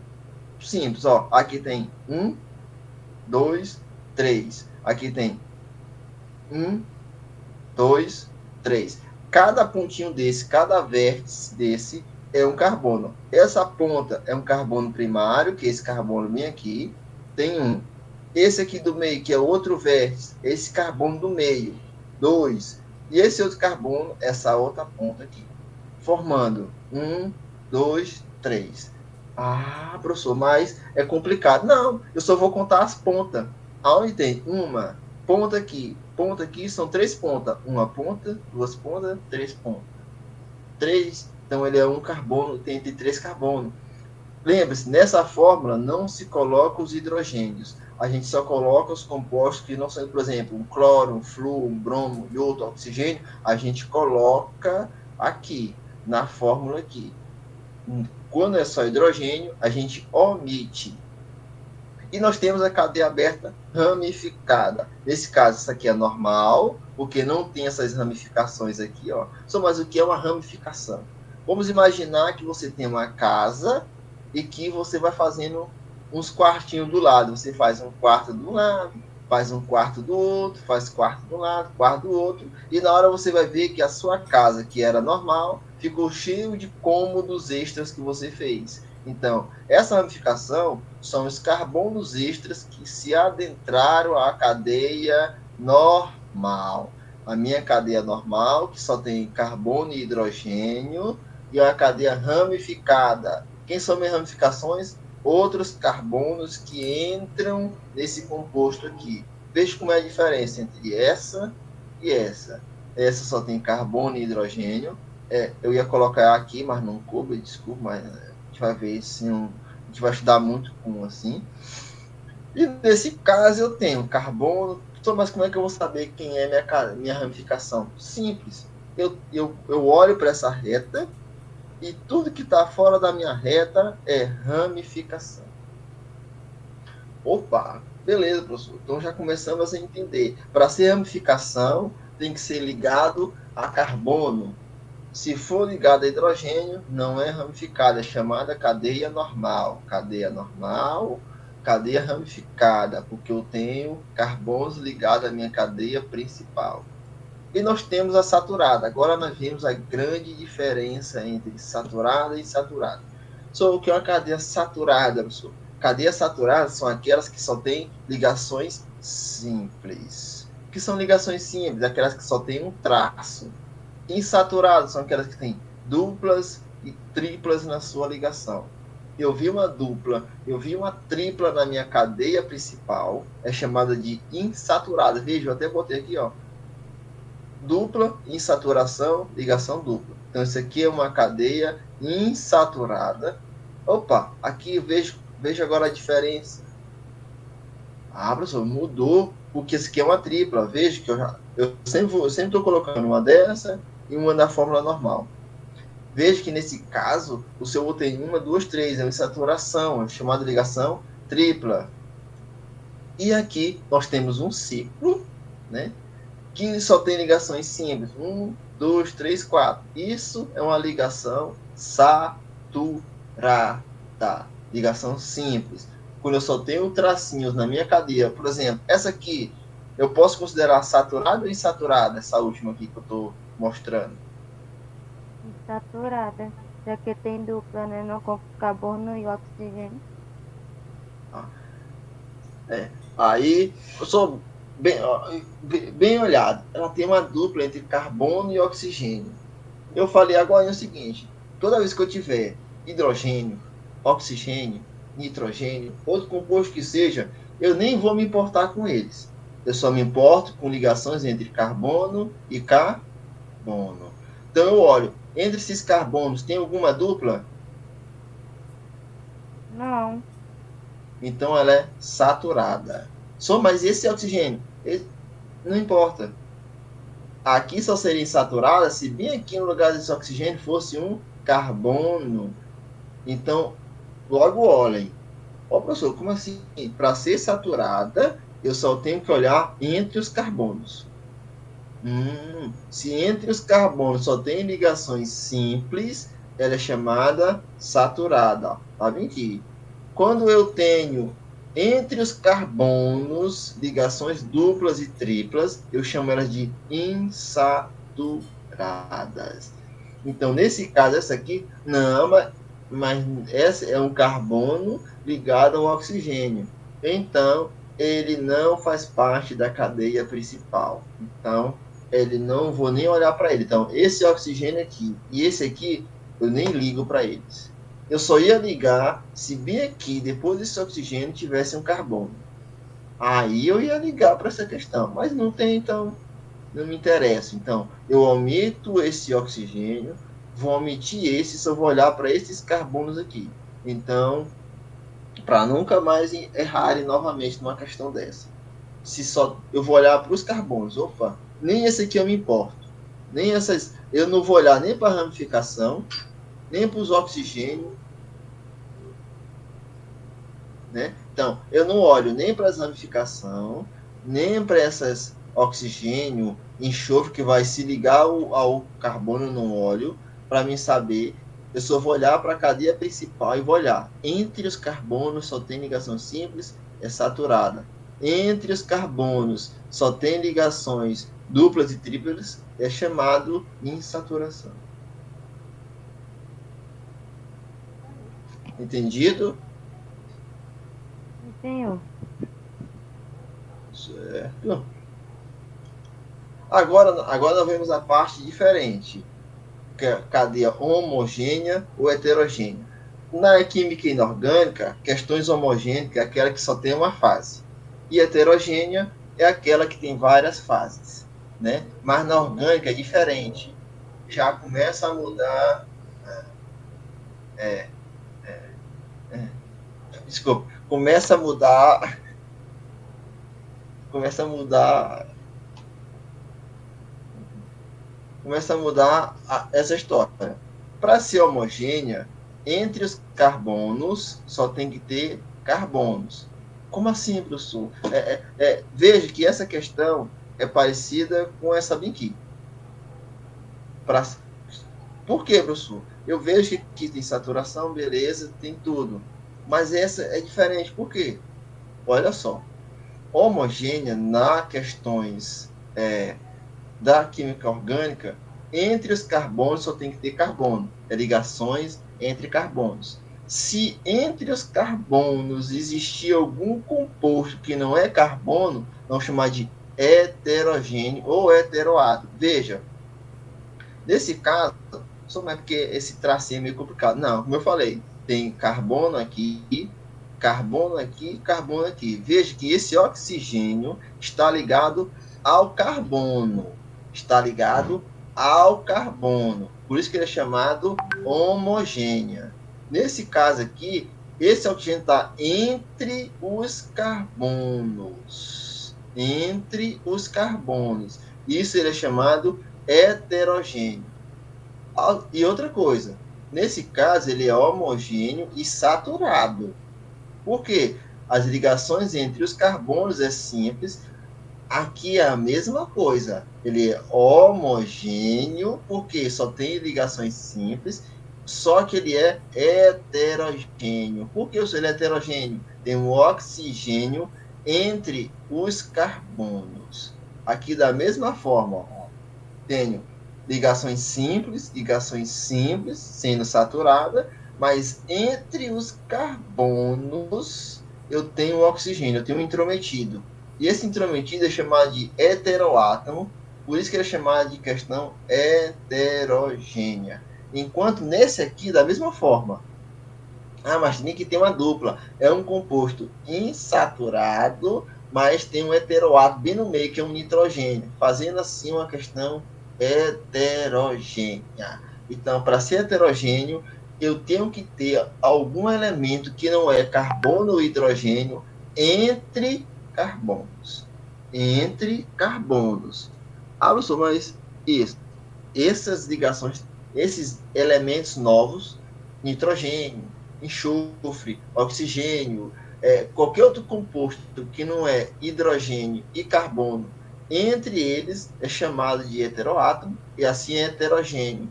Simples, ó. Aqui tem 1, 2, 3. Aqui tem 1, 2, 3. Cada pontinho desse, cada vértice desse é um carbono. Essa ponta é um carbono primário, que é esse carbono vem aqui, tem um. Esse aqui do meio, que é outro vértice, esse carbono do meio, 2. E esse outro carbono, essa outra ponta aqui. Formando 1, 2, 3. Ah, professor, mas é complicado. Não, eu só vou contar as pontas. Aonde tem uma ponta aqui, são 3 pontas. Uma ponta, 2 pontas, 3 pontas. 3, então ele é um carbono, tem 3 carbonos. Lembre-se, nessa fórmula não se coloca os hidrogênios. A gente só coloca os compostos que não são, por exemplo, um cloro, um flúor, um bromo e outro oxigênio. A gente coloca aqui, na fórmula aqui. Quando é só hidrogênio, a gente omite. E nós temos a cadeia aberta ramificada. Nesse caso, isso aqui é normal, porque não tem essas ramificações aqui, ó. Só mais o que é uma ramificação? Vamos imaginar que você tem uma casa e que você vai fazendo uns quartinhos do lado. Você faz um quarto do lado, faz um quarto do outro, faz quarto do lado, quarto do outro, e na hora você vai ver que a sua casa, que era normal, ficou cheio de cômodos extras que você fez. Então, essa ramificação são os carbonos extras que se adentraram à cadeia normal. A minha cadeia normal, que só tem carbono e hidrogênio, e a cadeia ramificada. Quem são minhas ramificações? Outros carbonos que entram nesse composto aqui. Veja como é a diferença entre essa e essa. Essa só tem carbono e hidrogênio. Eu ia colocar aqui, mas não coube, desculpa, mas a gente vai ver se a gente vai estudar muito com assim. E nesse caso eu tenho carbono. Mas como é que eu vou saber quem é minha ramificação? Simples. Eu olho para essa reta e tudo que está fora da minha reta é ramificação. Opa, beleza, professor. Então já começamos a entender. Para ser ramificação, tem que ser ligado a carbono. Se for ligado a hidrogênio, não é ramificada, é chamada cadeia normal. Cadeia normal, cadeia ramificada, porque eu tenho carbonos ligados à minha cadeia principal. E nós temos a saturada. Agora nós vemos a grande diferença entre saturada e insaturada. O que é uma cadeia saturada, professor? Cadeias saturadas são aquelas que só têm ligações simples. O que são ligações simples? Aquelas que só têm um traço. Insaturadas são aquelas que têm duplas e triplas na sua ligação. Eu vi uma dupla, eu vi uma tripla na minha cadeia principal, é chamada de insaturada. Veja, eu até botei aqui, ó. Dupla, insaturação, ligação dupla. Então, isso aqui é uma cadeia insaturada. Opa, aqui veja agora a diferença. Ah, professor, mudou, porque isso aqui é uma tripla. Veja que eu sempre estou colocando uma dessa e uma na fórmula normal. Veja que nesse caso, o seu tem 1, 2, 3, é uma insaturação, é chamada de ligação tripla. E aqui nós temos um ciclo, né? Que só tem ligações simples. 1, 2, 3, 4. Isso é uma ligação saturada. Ligação simples. Quando eu só tenho tracinhos na minha cadeia, por exemplo, essa aqui, eu posso considerar saturada ou insaturada, essa última aqui que eu estou mostrando? Insaturada. Isso aqui tem dupla, né? Não com carbono e oxigênio. É. Aí, eu sou bem, bem olhado. Ela tem uma dupla entre carbono e oxigênio. Eu falei agora o seguinte: toda vez que eu tiver hidrogênio, oxigênio, nitrogênio, outro composto que seja, eu nem vou me importar com eles. Eu só me importo com ligações entre carbono e carbono. Então eu olho, entre esses carbonos tem alguma dupla? Não, Então ela é saturada. Só, mas esse oxigênio, não importa. Aqui só seria insaturada se bem aqui no lugar desse oxigênio fosse um carbono. Então, logo olhem. Ó, professor, como assim? Para ser saturada, eu só tenho que olhar entre os carbonos. Se entre os carbonos só tem ligações simples, ela é chamada saturada. Tá bem aqui. Quando eu tenho entre os carbonos ligações duplas e triplas, eu chamo elas de insaturadas. Então, nesse caso, essa aqui, não, mas essa é um carbono ligado ao oxigênio. Então, ele não faz parte da cadeia principal. Então, ele não vou nem olhar para ele. Então, esse oxigênio aqui e esse aqui, eu nem ligo para eles. Eu só ia ligar se bem aqui, depois desse oxigênio, tivesse um carbono. Aí eu ia ligar para essa questão. Mas não tem, então, não me interessa. Então, eu omito esse oxigênio, vou omitir esse, só vou olhar para esses carbonos aqui. Então, para nunca mais errarem novamente numa questão dessa. Se só eu vou olhar para os carbonos, opa, nem esse aqui eu me importo. Nem essas, eu não vou olhar nem para a ramificação, nem para os oxigênios, né? Então, eu não olho nem para as ramificação, nem para essas oxigênio, enxofre que vai se ligar ao carbono no óleo, para mim saber. Eu só vou olhar para a cadeia principal e vou olhar. Entre os carbonos só tem ligação simples, é saturada. Entre os carbonos só tem ligações duplas e triplas, é chamado insaturação. Entendido? senhor. Certo. Agora nós vemos a parte diferente, que é a cadeia homogênea ou heterogênea. Na química inorgânica, questões homogêneas é aquela que só tem uma fase. E heterogênea é aquela que tem várias fases. Né? Mas na orgânica é diferente. Já começa a mudar. É, é, é, desculpa. Começa a mudar. Começa a mudar. Começa a mudar essa história. Para ser homogênea, entre os carbonos só tem que ter carbonos. Como assim, professor? Veja que essa questão é parecida com essa bem aqui. Por quê, professor? Eu vejo que aqui tem saturação, beleza, tem tudo. Mas essa é diferente. Por quê? Olha só. Homogênea na questões da química orgânica, entre os carbonos só tem que ter carbono. É ligações entre carbonos. Se entre os carbonos existir algum composto que não é carbono, vamos chamar de heterogêneo ou heteroátomo. Veja, nesse caso, só é porque esse tracinho é meio complicado. Não, como eu falei, tem carbono aqui, carbono aqui, carbono aqui. Veja que esse oxigênio está ligado ao carbono. Está ligado ao carbono. Por isso que ele é chamado homogênea. Nesse caso aqui, esse oxigênio está entre os carbonos. Entre os carbonos. Isso ele é chamado heterogêneo. E outra coisa, nesse caso ele é homogêneo e saturado. Por quê? As ligações entre os carbonos é simples. Aqui é a mesma coisa. Ele é homogêneo, porque só tem ligações simples, só que ele é heterogêneo. Por que ele é heterogêneo? Tem um oxigênio entre os carbonos. Aqui da mesma forma, ó, tenho ligações simples, sendo saturada, mas entre os carbonos eu tenho oxigênio, eu tenho um intrometido. E esse intrometido é chamado de heteroátomo, por isso que ele é chamado de questão heterogênea. Enquanto nesse aqui, da mesma forma, mas tem que ter uma dupla. É um composto insaturado, mas tem um heteroátomo bem no meio, que é um nitrogênio, fazendo assim uma questão heterogênea. Então, para ser heterogêneo, eu tenho que ter algum elemento que não é carbono ou hidrogênio entre carbonos. Entre carbonos. Professor, mas isso, essas ligações, esses elementos novos, nitrogênio, enxofre, oxigênio, qualquer outro composto que não é hidrogênio e carbono, entre eles é chamado de heteroátomo e assim é heterogêneo.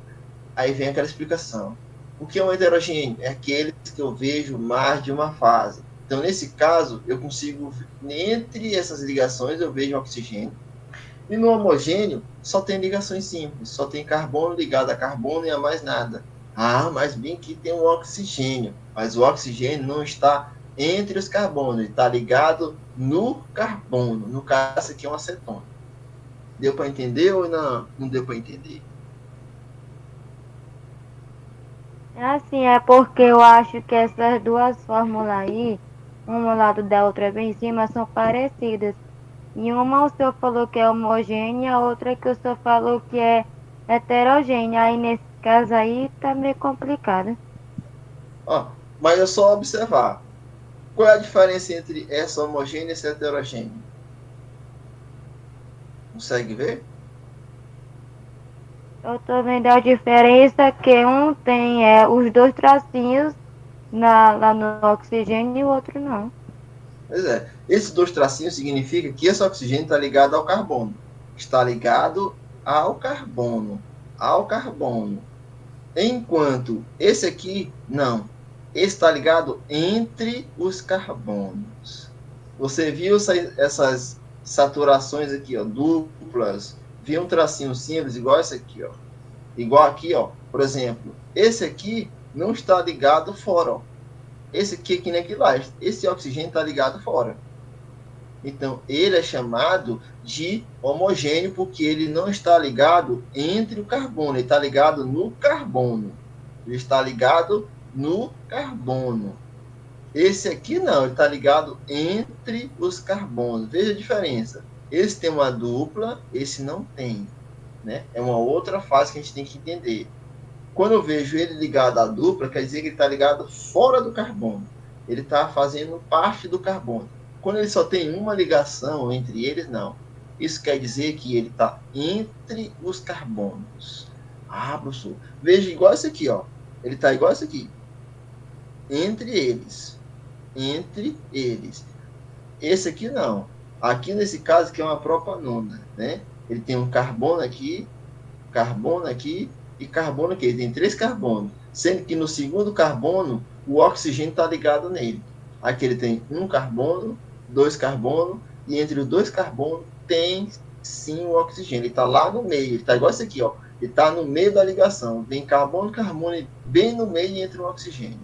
Aí vem aquela explicação. O que é um heterogêneo? É aqueles que eu vejo mais de uma fase. Então, nesse caso, eu consigo, entre essas ligações, eu vejo oxigênio. E no homogêneo, só tem ligações simples, só tem carbono ligado a carbono e a mais nada. Mas bem que tem um oxigênio, mas o oxigênio não está entre os carbonos, ele está ligado no carbono. No caso, aqui é uma acetona. Deu para entender ou não? Não deu para entender? Assim, é porque eu acho que essas duas fórmulas aí, uma ao lado da outra bem em cima, são parecidas. E uma o senhor falou que é homogênea, a outra que o senhor falou que é heterogênea. Aí nesse caso aí tá meio complicado. Mas é só observar. Qual é a diferença entre essa homogênea e essa heterogênea? Consegue ver? Eu tô vendo a diferença que um tem os dois tracinhos lá no oxigênio e o outro não. Pois é. Esses dois tracinhos significam que esse oxigênio está ligado ao carbono. Está ligado ao carbono. Ao carbono. Enquanto esse aqui, não. Esse está ligado entre os carbonos. Você viu essas saturações aqui, ó, duplas? Viu um tracinho simples igual esse aqui, ó. Igual aqui, ó. Por exemplo, esse aqui não está ligado fora, ó. Esse aqui, que nem aqui lá, esse oxigênio está ligado fora. Então, ele é chamado de homogêneo porque ele não está ligado entre o carbono, ele está ligado no carbono. Ele está ligado no carbono. Esse aqui não, ele está ligado entre os carbonos. Veja a diferença. Esse tem uma dupla, esse não tem. Né? É uma outra fase que a gente tem que entender. Quando eu vejo ele ligado à dupla, quer dizer que ele está ligado fora do carbono. Ele está fazendo parte do carbono. Quando ele só tem uma ligação entre eles, não. Isso quer dizer que ele está entre os carbonos. Professor, veja igual esse aqui, ó. Ele está igual esse aqui. Entre eles. Entre eles. Esse aqui não. Aqui nesse caso que é uma propanona, né? Ele tem um carbono aqui e carbono aqui. Ele tem 3 carbonos, sendo que no segundo carbono o oxigênio está ligado nele. Aqui ele tem um carbono, 2 carbonos, e entre os 2 carbonos tem sim o oxigênio. Ele está lá no meio, ele está igual esse aqui, ó. Ele está no meio da ligação. Tem carbono, bem no meio entre o oxigênio.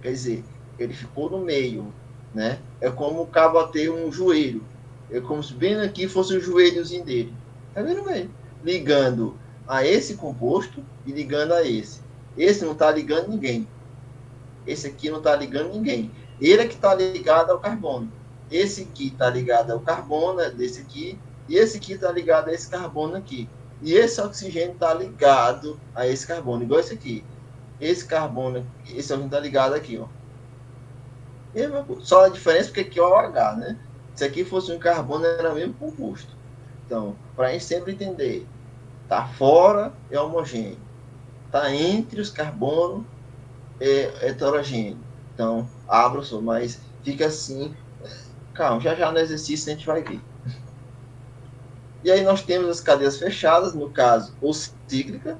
Quer dizer, ele ficou no meio, né? É como o cabo ter um joelho. É como se bem aqui fosse o joelhozinho dele. Tá vendo bem? Ligando a esse composto e ligando a esse. Esse não está ligando ninguém. Esse aqui não está ligando ninguém. Ele é que está ligado ao carbono. Esse aqui está ligado ao carbono, desse aqui. E esse aqui está ligado a esse carbono aqui. E esse oxigênio está ligado a esse carbono, igual esse aqui. Esse carbono, esse oxigênio está ligado aqui, ó. Só a diferença porque aqui é o H, né? Se aqui fosse um carbono, era o mesmo composto. Então, para a gente sempre entender, tá fora é homogêneo, tá entre os carbonos é heterogêneo. Então, professor, mas fica assim, calma, já no exercício a gente vai ver. E aí nós temos as cadeias fechadas, no caso, ou cíclica,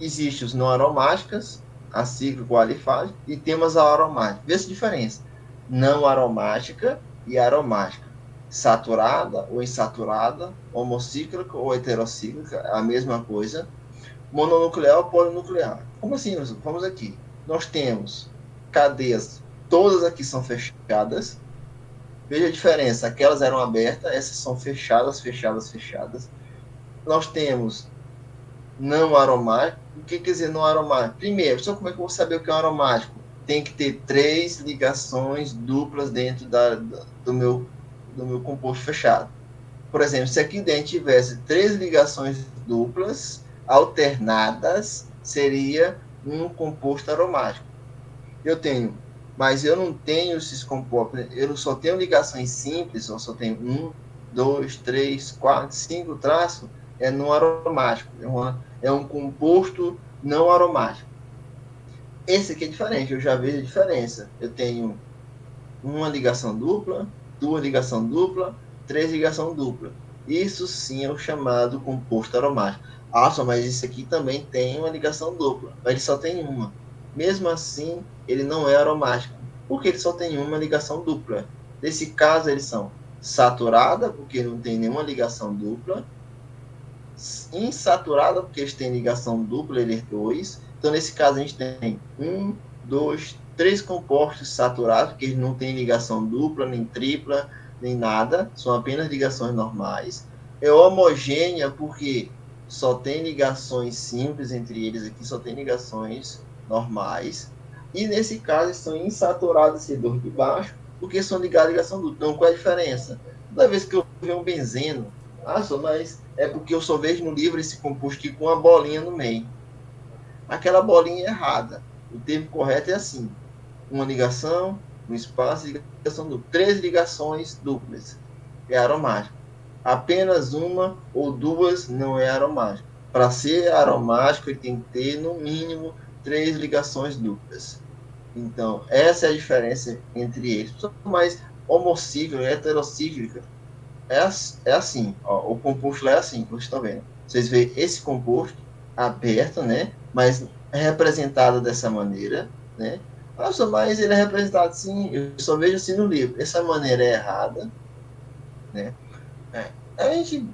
existem os não aromáticas, a cíclica ou alifágica, e temos a aromática. Vê essa diferença. Não aromática e aromática. Saturada ou insaturada, homocíclica ou heterocíclica, é a mesma coisa. mononuclear ou polinuclear. Como assim? Vamos aqui. Nós temos cadeias, todas aqui são fechadas. Veja a diferença, aquelas eram abertas, essas são fechadas, fechadas, fechadas. Nós temos não aromático. O que quer dizer não aromático? Primeiro, só como é que eu vou saber o que é um aromático? Tem que ter 3 ligações duplas dentro do meu composto fechado. Por exemplo, se aqui dentro tivesse 3 ligações duplas alternadas, seria um composto aromático. Mas eu não tenho esses compostos, eu só tenho ligações simples, eu só tenho 1, 2, 3, 4, 5 traços, é não aromático, é um composto não aromático. Esse aqui é diferente, eu já vejo a diferença. Eu tenho uma ligação dupla, 2 ligação dupla, 3 ligação dupla. Isso sim é o chamado composto aromático. Ah, só, mas isso aqui também tem uma ligação dupla, mas ele só tem uma. Mesmo assim, ele não é aromático, porque ele só tem uma ligação dupla. Nesse caso, eles são saturada, porque não tem nenhuma ligação dupla, insaturada, porque eles têm ligação dupla, eles dois. Então, nesse caso, a gente tem 1, 2, 3 compostos saturados, porque eles não têm ligação dupla, nem tripla, nem nada, são apenas ligações normais. É homogênea, porque só tem ligações simples entre eles aqui, só tem ligações normais. E nesse caso, são insaturados esses dois de baixo, porque são ligados à ligação dupla. Então, qual é a diferença? Toda vez que eu vejo um benzeno, mas é porque eu só vejo no livro esse composto aqui com uma bolinha no meio. Aquela bolinha é errada. O termo correto é assim: uma ligação, um espaço de ligação dupla. 3 ligações duplas. É aromático. Apenas uma ou duas não é aromático. Para ser aromático, ele tem que ter, no mínimo, 3 ligações duplas. Então, essa é a diferença entre eles. Mas homocíclica, heterocíclica, é assim, ó, o composto lá é assim, como vocês estão vendo. Vocês veem esse composto aberto, né? Mas é representado dessa maneira, né? Nossa, mas ele é representado assim, eu só vejo assim no livro. Essa maneira é errada, né? A gente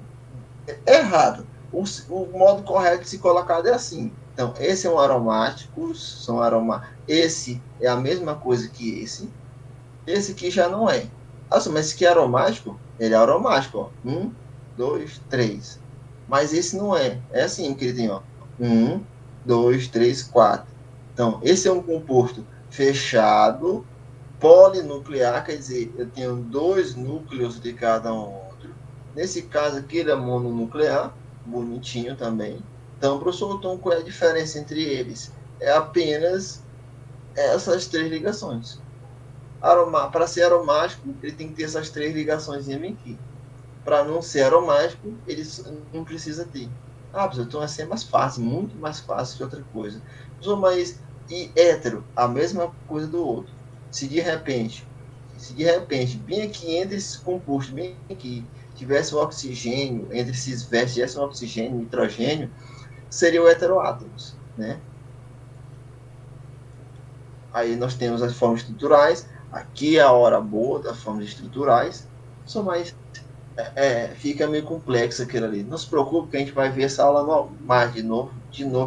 é errado. O modo correto de se colocar é assim. Então, esse é um aromático, esse é a mesma coisa que esse aqui já não é. Nossa, mas esse aqui é aromático? Ele é aromático, ó. 1, 2, 3. Mas esse não é. É assim que ele tem, ó. 1, 2, 3, 4. Então, esse é um composto fechado, polinuclear, quer dizer, eu tenho 2 núcleos de cada um outro. Nesse caso aqui, ele é mononuclear, bonitinho também. Então, professor, então, qual é a diferença entre eles? É apenas essas 3 ligações. Para ser aromático, ele tem que ter essas 3 ligações aqui. Para não ser aromático, ele não precisa ter. Então assim é mais fácil, muito mais fácil que outra coisa. Mas e hétero, a mesma coisa do outro. Se de repente, bem aqui entre esses compostos, bem aqui, tivesse um oxigênio, entre esses versos tivesse um oxigênio, nitrogênio, seriam heteroátomos, né? Aí nós temos as formas estruturais. Aqui é a hora boa das formas estruturais. Só mais fica meio complexo aquilo ali. Não se preocupe que a gente vai ver essa aula mais de novo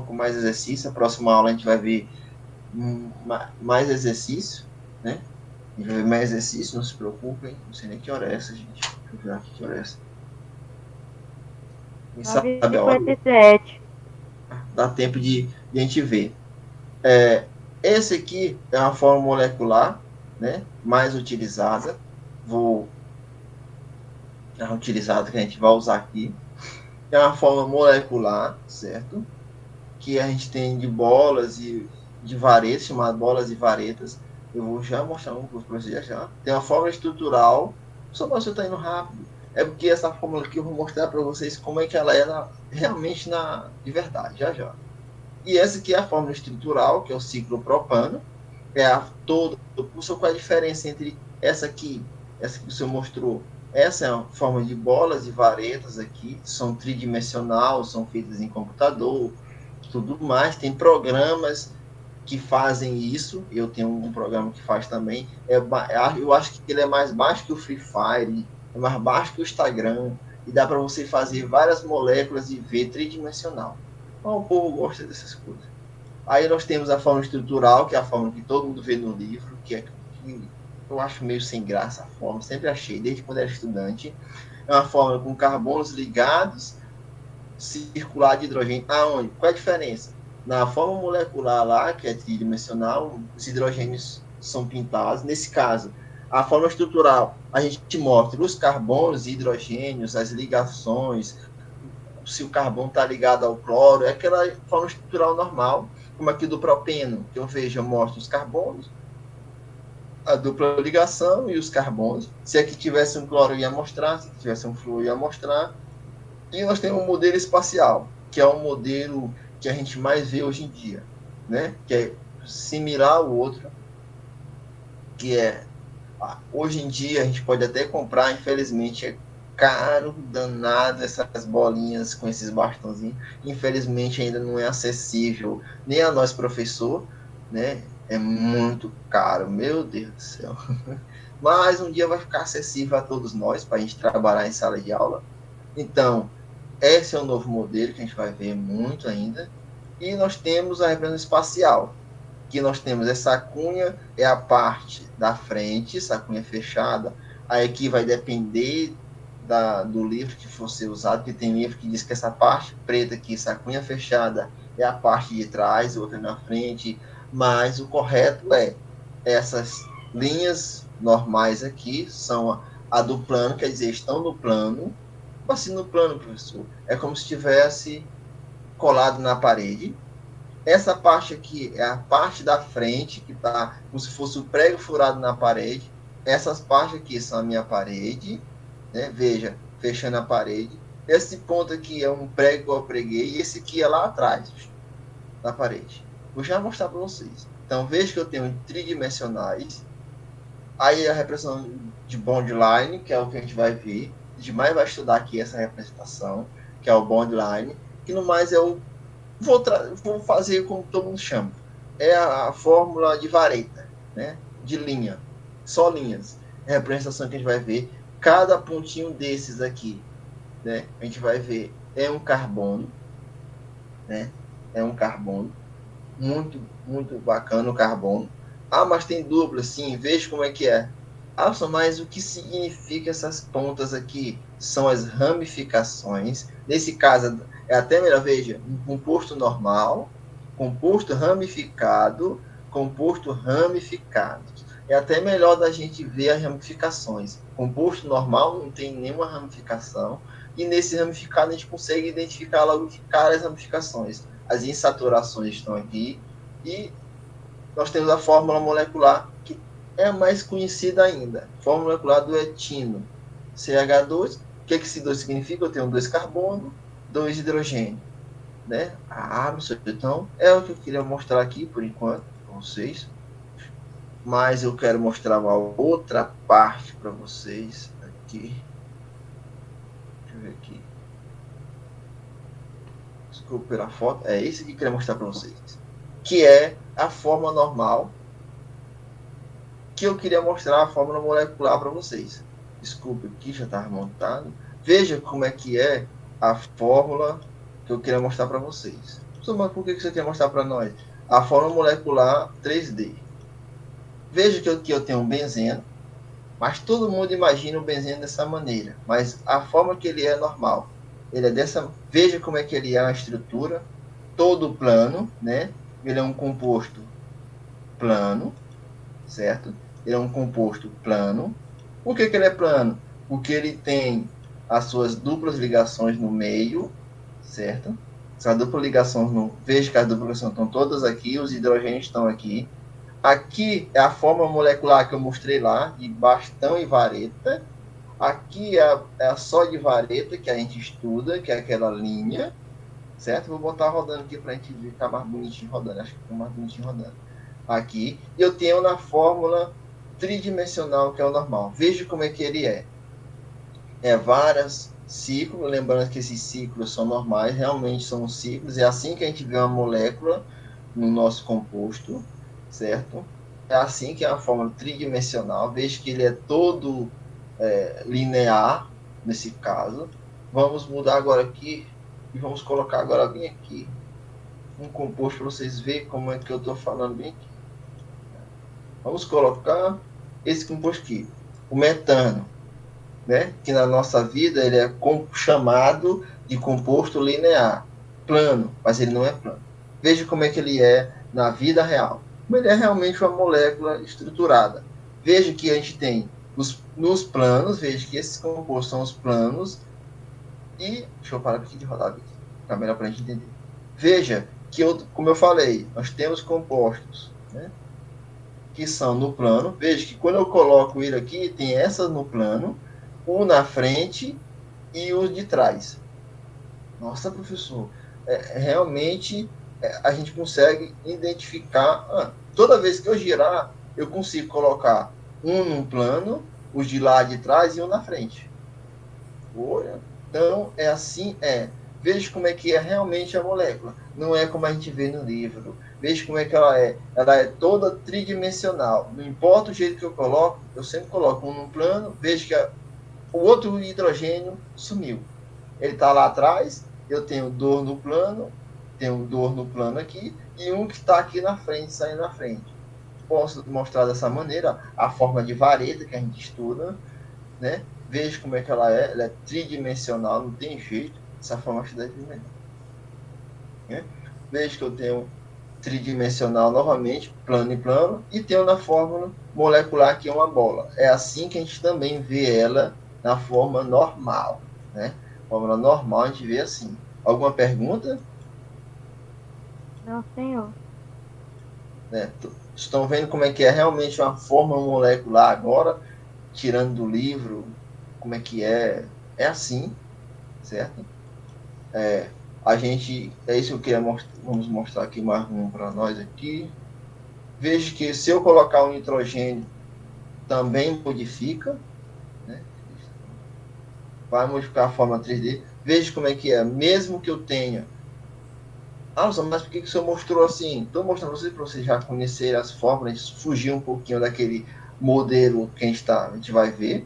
com mais exercício. A próxima aula a gente vai ver mais exercício, né? A gente vai ver mais exercício, não se preocupem. Não sei nem que hora é essa, gente. Deixa eu ver aqui que hora é essa. Quem sabe a hora? 9h57. Dá tempo de a gente ver. Esse aqui é uma forma molecular, né, mais utilizada. É uma utilizada que a gente vai usar aqui. É uma forma molecular, certo? Que a gente tem de bolas e de varetas, chamadas bolas e varetas. Eu vou já mostrar um para vocês já. Tem uma forma estrutural. Só para você estar indo rápido. É porque essa fórmula aqui eu vou mostrar para vocês como é que ela é realmente de verdade, já já. E essa aqui é a fórmula estrutural, que é o ciclopropano. Qual é a diferença entre essa que o senhor mostrou? Essa é a forma de bolas e varetas aqui, são tridimensional, são feitas em computador, tudo mais. Tem programas que fazem isso. Eu tenho um programa que faz também. Eu acho que ele é mais baixo que o Free Fire, é mais baixo que o Instagram, e dá para você fazer várias moléculas e ver tridimensional. O povo gosta dessas coisas. Aí nós temos a fórmula estrutural, que é a fórmula que todo mundo vê no livro, que eu acho meio sem graça a fórmula, sempre achei, desde quando era estudante. É uma fórmula com carbonos ligados, circular de hidrogênio. Aonde? Qual é a diferença? Na fórmula molecular lá, que é tridimensional, os hidrogênios são pintados. Nesse caso, a fórmula estrutural, a gente mostra os carbonos e hidrogênios, as ligações, se o carbono está ligado ao cloro, é aquela forma estrutural normal, como aqui do propeno, que eu vejo, eu mostro os carbonos, a dupla ligação e os carbonos. Se aqui tivesse um cloro, ia mostrar, se aqui tivesse um flúor, ia mostrar. E nós temos um modelo espacial, que é o modelo que a gente mais vê hoje em dia, né? Que é similar ao outro, que é hoje em dia a gente pode até comprar, infelizmente é caro, danado essas bolinhas com esses bastãozinhos. Infelizmente ainda não é acessível nem a nós, professor, né? É muito caro, meu Deus do céu. Mas um dia vai ficar acessível a todos nós para a gente trabalhar em sala de aula. Então, esse é o novo modelo que a gente vai ver muito ainda. E nós temos a representação espacial, que nós temos essa cunha, é a parte da frente, essa cunha fechada. Aí aqui vai depender do livro que for ser usado, porque tem livro que diz que essa parte preta aqui, essa cunha fechada, é a parte de trás, outra na frente, mas o correto é essas linhas normais aqui são a do plano, quer dizer, estão no plano. Assim, no plano, professor, é como se estivesse colado na parede. Essa parte aqui é a parte da frente, que está como se fosse o prego furado na parede. Essas partes aqui são a minha parede, né? Veja, fechando a parede. Esse ponto aqui é um prego que eu preguei, e esse aqui é lá atrás da parede. Vou já mostrar para vocês. Então, veja que eu tenho tridimensionais. Aí a representação de bond line, que é o que a gente vai ver. A gente mais vai estudar aqui essa representação, que é o bond line. Que no mais é o vou fazer como todo mundo chama. É a fórmula de vareta, né? De linha. Só linhas. É a representação que a gente vai ver. Cada pontinho desses aqui, né? A gente vai ver é um carbono, né? É um carbono. Muito, muito bacana o carbono. Ah, mas tem dupla, sim. Veja como é que é. Ah, mas o que significa essas pontas aqui? São as ramificações. Nesse caso, é até melhor, veja, um composto normal, composto ramificado, composto ramificado. É até melhor da gente ver as ramificações. Composto normal não tem nenhuma ramificação, e nesse ramificado a gente consegue identificar logo de cara as ramificações. As insaturações estão aqui, e nós temos a fórmula molecular, que é a mais conhecida ainda. Fórmula molecular do etino. CH2, o que esse 2 significa? Eu tenho 2 carbono, 2 hidrogênio. Né? Então, é o que eu queria mostrar aqui, por enquanto, para vocês. Mas eu quero mostrar uma outra parte para vocês aqui. Deixa eu ver aqui. Desculpa pela foto. É isso que eu queria mostrar para vocês. Que é a forma normal, que eu queria mostrar a fórmula molecular para vocês. Desculpe, aqui já estava montado. Veja como é que é a fórmula que eu queria mostrar para vocês. Mas por que você quer mostrar para nós? A fórmula molecular 3D. Veja que aqui eu tenho um benzeno, mas todo mundo imagina o benzeno dessa maneira. Mas a forma que ele é normal. Ele é dessa. Veja como é que ele é a estrutura. Todo plano, né? Ele é um composto plano, certo? Ele é um composto plano. Por que ele é plano? Porque ele tem as suas duplas ligações no meio, certo? Essa dupla ligação, veja que as duplas ligações estão todas aqui, os hidrogênios estão aqui. Aqui é a fórmula molecular que eu mostrei lá, de bastão e vareta. Aqui é a só de vareta que a gente estuda, que é aquela linha, certo? Vou botar rodando aqui para a gente ficar mais bonitinho rodando. Acho que fica mais bonitinho rodando. Aqui. E eu tenho na fórmula tridimensional, que é o normal. Veja como é que ele é. É vários ciclos, lembrando que esses ciclos são normais, realmente são ciclos. É assim que a gente vê uma molécula no nosso composto, certo? É assim que é a fórmula tridimensional. Veja que ele é todo linear, nesse caso. Vamos mudar agora aqui e vamos colocar agora bem aqui. um composto para vocês verem como é que eu estou falando bem aqui. Vamos colocar esse composto aqui, o metano, né? Que na nossa vida ele é chamado de composto linear, plano, mas ele não é plano. Veja como é que ele é na vida real. Ele é realmente uma molécula estruturada. Veja que a gente tem nos planos, veja que esses compostos são os planos, e deixa eu parar aqui de rodar aqui, fica melhor para a gente entender. Veja que, como eu falei, nós temos compostos, né, que são no plano. Veja que quando eu coloco ele aqui, tem essa no plano, um na frente e os de trás. Nossa, professor, realmente a gente consegue identificar. Toda vez que eu girar, eu consigo colocar um no plano, os de lá de trás e um na frente. Olha, então é assim, Veja como é que é realmente a molécula. Não é como a gente vê no livro. Veja como é que ela é. Ela é toda tridimensional. Não importa o jeito que eu coloco, eu sempre coloco um no plano. Veja que o outro hidrogênio sumiu. Ele está lá atrás. Eu tenho dor no plano. Tenho dor no plano aqui. E um que está aqui na frente, saindo na frente. Posso mostrar dessa maneira a forma de vareta que a gente estuda, né? Veja como é que ela é tridimensional, não tem jeito, essa forma tridimensional. Né? Veja que eu tenho tridimensional novamente, plano e plano, e tenho na fórmula molecular que é uma bola. É assim que a gente também vê ela na forma normal, né? Fórmula normal a gente vê assim. Alguma pergunta? Não, senhor. Né? Estão vendo como é que é realmente uma fórmula molecular agora, tirando do livro, como é que é? É assim, certo? A gente, é isso que eu queria mostrar, vamos mostrar aqui mais um para nós aqui. Veja que se eu colocar o nitrogênio, também modifica, né? Vai modificar a forma 3D. Veja como é que é, mesmo que eu tenha. Mas por que o senhor mostrou assim? Estou mostrando para vocês já conhecerem as fórmulas, fugir um pouquinho daquele modelo que a gente vai ver.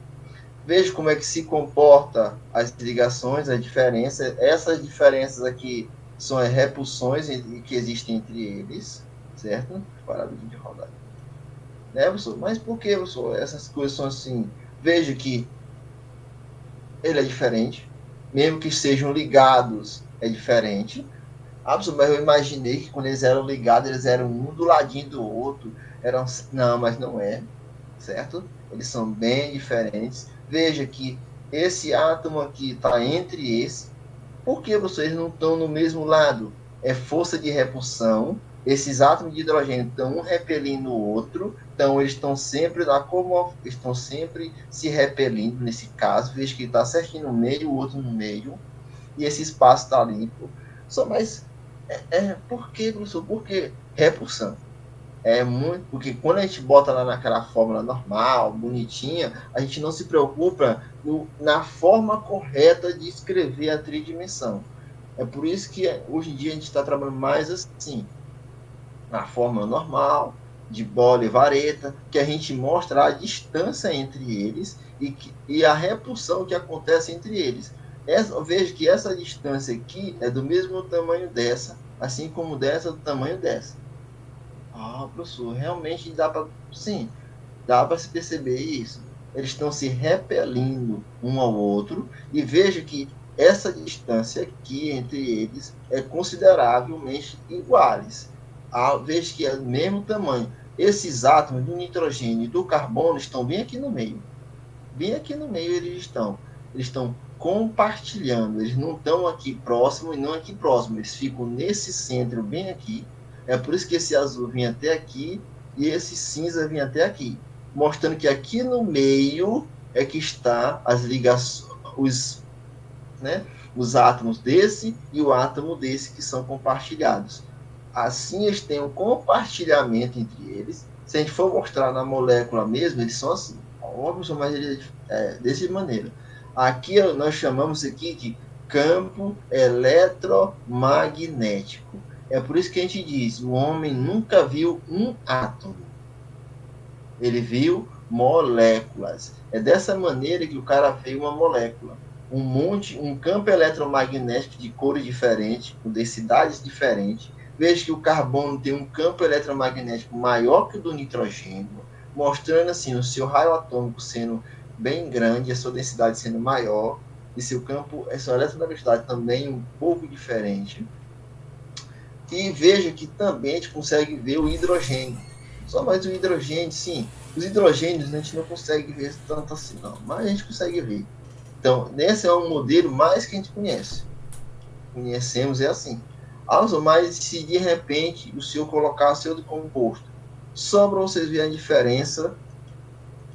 Veja como é que se comporta as ligações, as diferenças. Essas diferenças aqui são as repulsões que existem entre eles, certo? Parar o vídeo de rodar. Né, professor? Mas por que, professor? Essas coisas são assim. Veja que ele é diferente, mesmo que sejam ligados, é diferente. Professor, mas eu imaginei que quando eles eram ligados, eles eram um do ladinho do outro. Não, mas não é, certo? Eles são bem diferentes. Veja que esse átomo aqui está entre esse. Por que vocês não estão no mesmo lado? É força de repulsão. Esses átomos de hidrogênio estão um repelindo o outro, então eles estão sempre estão sempre se repelindo nesse caso. Veja que está certinho no meio, o outro no meio, e esse espaço está limpo. Só mais por que, professor? Por que repulsão? É muito, porque quando a gente bota lá naquela fórmula normal, bonitinha, a gente não se preocupa na forma correta de escrever a tridimensão. É por isso que hoje em dia a gente está trabalhando mais assim, na forma normal, de bola e vareta, que a gente mostra a distância entre eles e a repulsão que acontece entre eles. Veja que essa distância aqui é do mesmo tamanho dessa, assim como dessa do tamanho dessa. Professor, realmente dá para. Sim, dá para se perceber isso. Eles estão se repelindo um ao outro, e veja que essa distância aqui entre eles é consideravelmente iguais. Veja que é do mesmo tamanho. Esses átomos do nitrogênio e do carbono estão bem aqui no meio. Bem aqui no meio eles estão. Eles estão compartilhando. Eles não estão aqui próximo e não aqui próximo. Eles ficam nesse centro bem aqui. É por isso que esse azul vem até aqui e esse cinza vem até aqui, mostrando que aqui no meio é que está as ligações, os átomos desse e o átomo desse que são compartilhados. Assim eles têm um compartilhamento entre eles. Se a gente for mostrar na molécula mesmo, eles são assim. Óbvio, mas eles dessa maneira. Aqui nós chamamos aqui de campo eletromagnético. É por isso que a gente diz, o homem nunca viu um átomo. Ele viu moléculas. É dessa maneira que o cara vê uma molécula. Um campo eletromagnético de cores diferentes, com densidades diferentes. veja que o carbono tem um campo eletromagnético maior que o do nitrogênio, mostrando assim o seu raio atômico sendo bem grande, a sua densidade sendo maior, e seu campo, a sua eletronegatividade também um pouco diferente. E veja que também a gente consegue ver o hidrogênio. Só mais o hidrogênio, sim. Os hidrogênios a gente não consegue ver tanto assim, não, mas a gente consegue ver. Então, esse é um modelo mais que a gente conhece. Conhecemos, é assim. Mas se de repente o senhor colocar o seu composto, só para vocês verem a diferença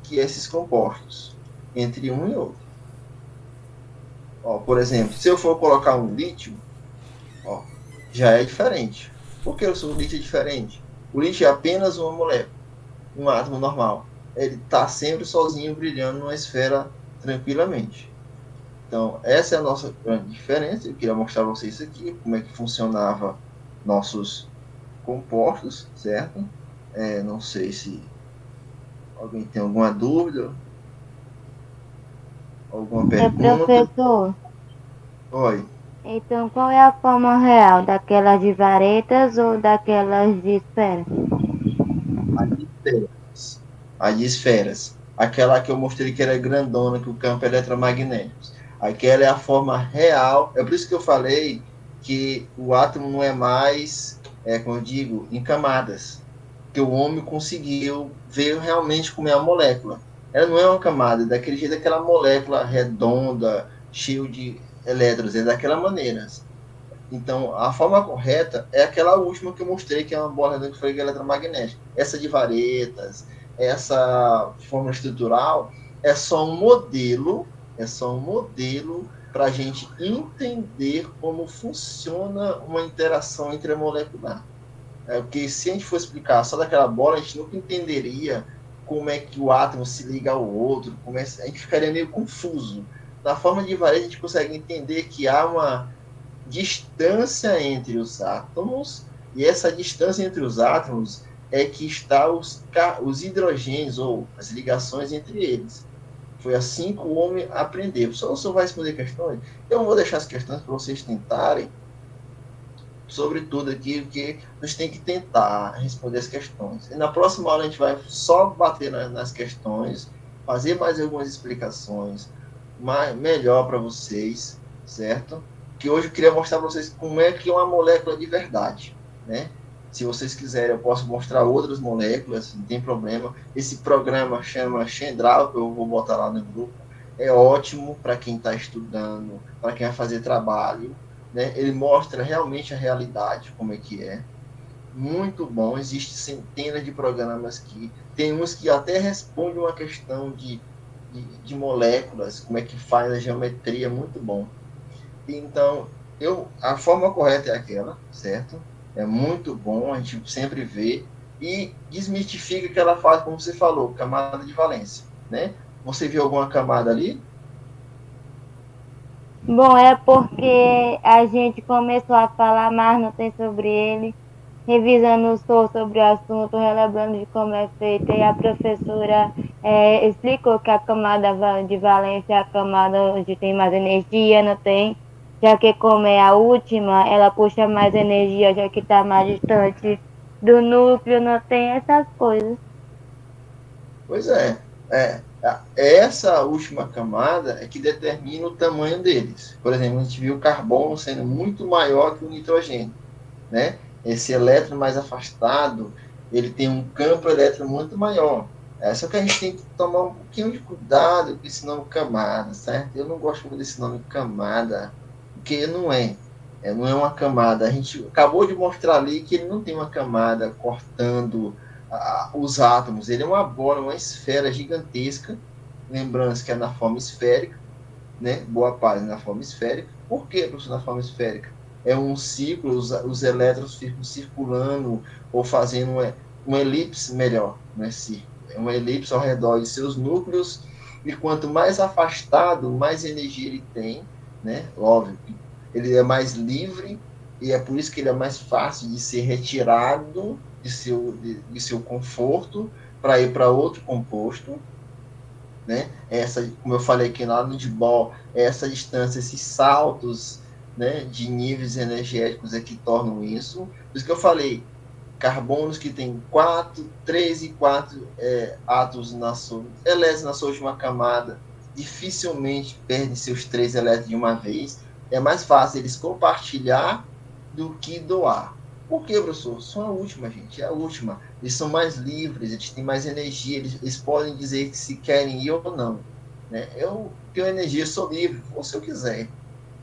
que esses compostos entre um e outro. Ó, por exemplo, se eu for colocar um lítio, ó, já é diferente. Por que o seu lítio é diferente? O lítio é apenas uma molécula, um átomo normal. Ele está sempre sozinho brilhando numa esfera tranquilamente. Então, essa é a nossa grande diferença. Eu queria mostrar para vocês aqui como é que funcionava nossos compostos, certo? Não sei se alguém tem alguma dúvida, alguma pergunta. Professor, Oi, então qual é a forma real? Daquelas de varetas ou daquelas de esfera? a de esferas. A de esferas. Aquela que eu mostrei que era grandona, que o campo é eletromagnético. Aquela é a forma real. É por isso que eu falei que o átomo não é mais, como eu digo, em camadas. Que o homem conseguiu ver realmente como é a molécula. Ela não é uma camada, daquele jeito, aquela molécula redonda, cheio de elétrons, é daquela maneira. Então, a forma correta é aquela última que eu mostrei, que é uma bola redonda que foi eletromagnética. Essa de varetas, essa forma estrutural, é só um modelo para a gente entender como funciona uma interação intermolecular. Porque se a gente for explicar só daquela bola, a gente nunca entenderia como é que o átomo se liga ao outro, a gente ficaria meio confuso. Na forma de vareta, a gente consegue entender que há uma distância entre os átomos, e essa distância entre os átomos é que está os hidrogênios, ou as ligações entre eles. Foi assim que o homem aprendeu. Só o senhor vai responder questões? Eu vou deixar as questões para vocês tentarem, sobretudo aqui, porque a gente tem que tentar responder as questões. E na próxima aula a gente vai só bater nas questões, fazer mais algumas explicações melhor para vocês, certo? Que hoje eu queria mostrar para vocês como é que é uma molécula de verdade, né? Se vocês quiserem, eu posso mostrar outras moléculas, não tem problema. Esse programa chama Chendral, que eu vou botar lá no grupo. É ótimo para quem está estudando, para quem vai fazer trabalho, né? Ele mostra realmente a realidade, como é que é. Muito bom, existem centenas de programas que tem uns que até respondem uma questão de moléculas, como é que faz a geometria, muito bom. Então, a forma correta é aquela, certo? É muito bom, a gente sempre vê, e desmistifica que ela faz, como você falou, camada de valência, né? Você viu alguma camada ali? Bom, é porque a gente começou a falar mais, não tem sobre ele, revisando sobre o assunto, relembrando de como é feito, e a professora explicou que a camada de valência é a camada onde tem mais energia, não tem? Já que como é a última, ela puxa mais energia, já que está mais distante do núcleo, não tem essas coisas. Pois essa última camada é que determina o tamanho deles. Por exemplo, a gente viu o carbono sendo muito maior que o nitrogênio, né? Esse elétron mais afastado, ele tem um campo elétrico muito maior. Só que a gente tem que tomar um pouquinho de cuidado com esse nome camada, certo? Eu não gosto muito desse nome camada, porque não é uma camada. A gente acabou de mostrar ali que ele não tem uma camada cortando os átomos. Ele é uma bola, uma esfera gigantesca. Lembrando que é na forma esférica, né? Boa parte na forma esférica. Por que, professor, na forma esférica? É um ciclo, os elétrons ficam circulando ou fazendo uma elipse melhor, não é círculo. É uma elipse ao redor de seus núcleos, e quanto mais afastado, mais energia ele tem, né? Óbvio, ele é mais livre, e é por isso que ele é mais fácil de ser retirado de seu conforto para ir para outro composto, né? Como eu falei aqui lá no de essa distância, esses saltos né, de níveis energéticos é que tornam isso. Por isso que eu falei, carbonos que tem 4, 3 e 4 átomos elétrons na sua última camada, dificilmente perdem seus 3 elétrons de uma vez. É mais fácil eles compartilhar do que doar. Por quê, professor? São a última, gente, é a última. Eles são mais livres, eles têm mais energia, eles podem dizer que se querem ir ou não. Né? Eu tenho energia, sou livre, vou se eu quiser.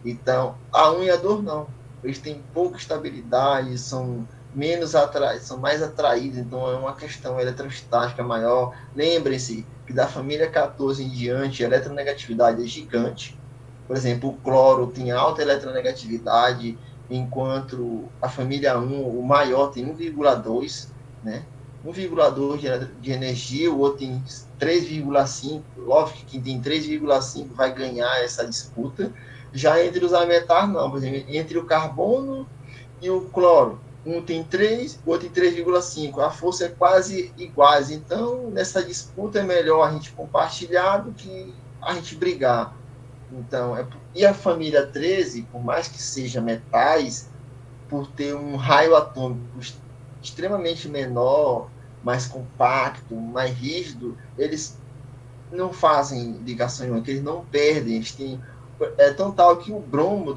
Então, a unha e a dor não. Eles têm pouca estabilidade, são mais atraídos, então é uma questão eletrostática maior. Lembrem-se que da família 14 em diante, a eletronegatividade é gigante. Por exemplo, o cloro tem alta eletronegatividade, enquanto a família 1, o maior, tem 1,2, né? 1,2 de energia, o outro tem 3,5. Lógico que quem tem 3,5 vai ganhar essa disputa. Já entre os ametais, não. Por exemplo, entre o carbono e o cloro, um tem 3, o outro tem 3,5. A força é quase iguais. Então, nessa disputa é melhor a gente compartilhar do que a gente brigar. Então, e a família 13, por mais que seja metais, por ter um raio atômico extremamente menor, mais compacto, mais rígido, eles não fazem ligação iônica, eles não perdem, eles têm, é tão tal que o bromo,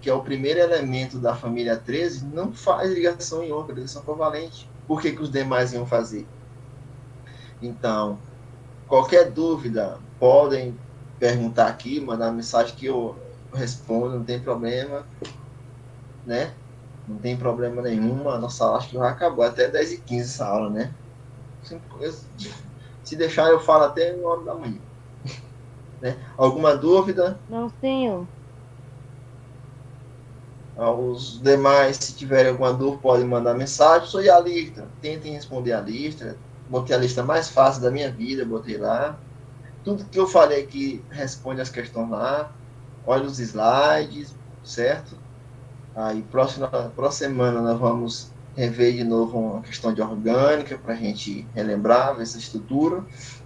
que é o primeiro elemento da família 13, não faz ligação iônica, eles são covalentes. Por que os demais iam fazer? Então, qualquer dúvida, podem perguntar aqui, mandar mensagem que eu respondo, não tem problema, né? Não tem problema nenhum, a nossa aula acho que vai acabar até 10h15 essa aula, né? Se deixar, eu falo até 1h da manhã. Né? Alguma dúvida? Não, senhor. Os demais, se tiverem alguma dúvida, podem mandar mensagem. Sou a lista. Tentem responder a lista. Botei a lista mais fácil da minha vida, botei lá. Tudo que eu falei aqui responde as questões lá. Olha os slides, certo? Aí, próxima semana, nós vamos rever de novo uma questão de orgânica para a gente relembrar, ver essa estrutura.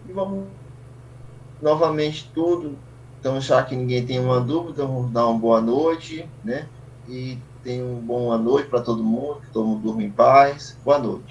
E vamos novamente tudo. Então, já que ninguém tem uma dúvida, vamos dar uma boa noite, né? E tenha uma boa noite para todo mundo, que todo mundo durma em paz. Boa noite.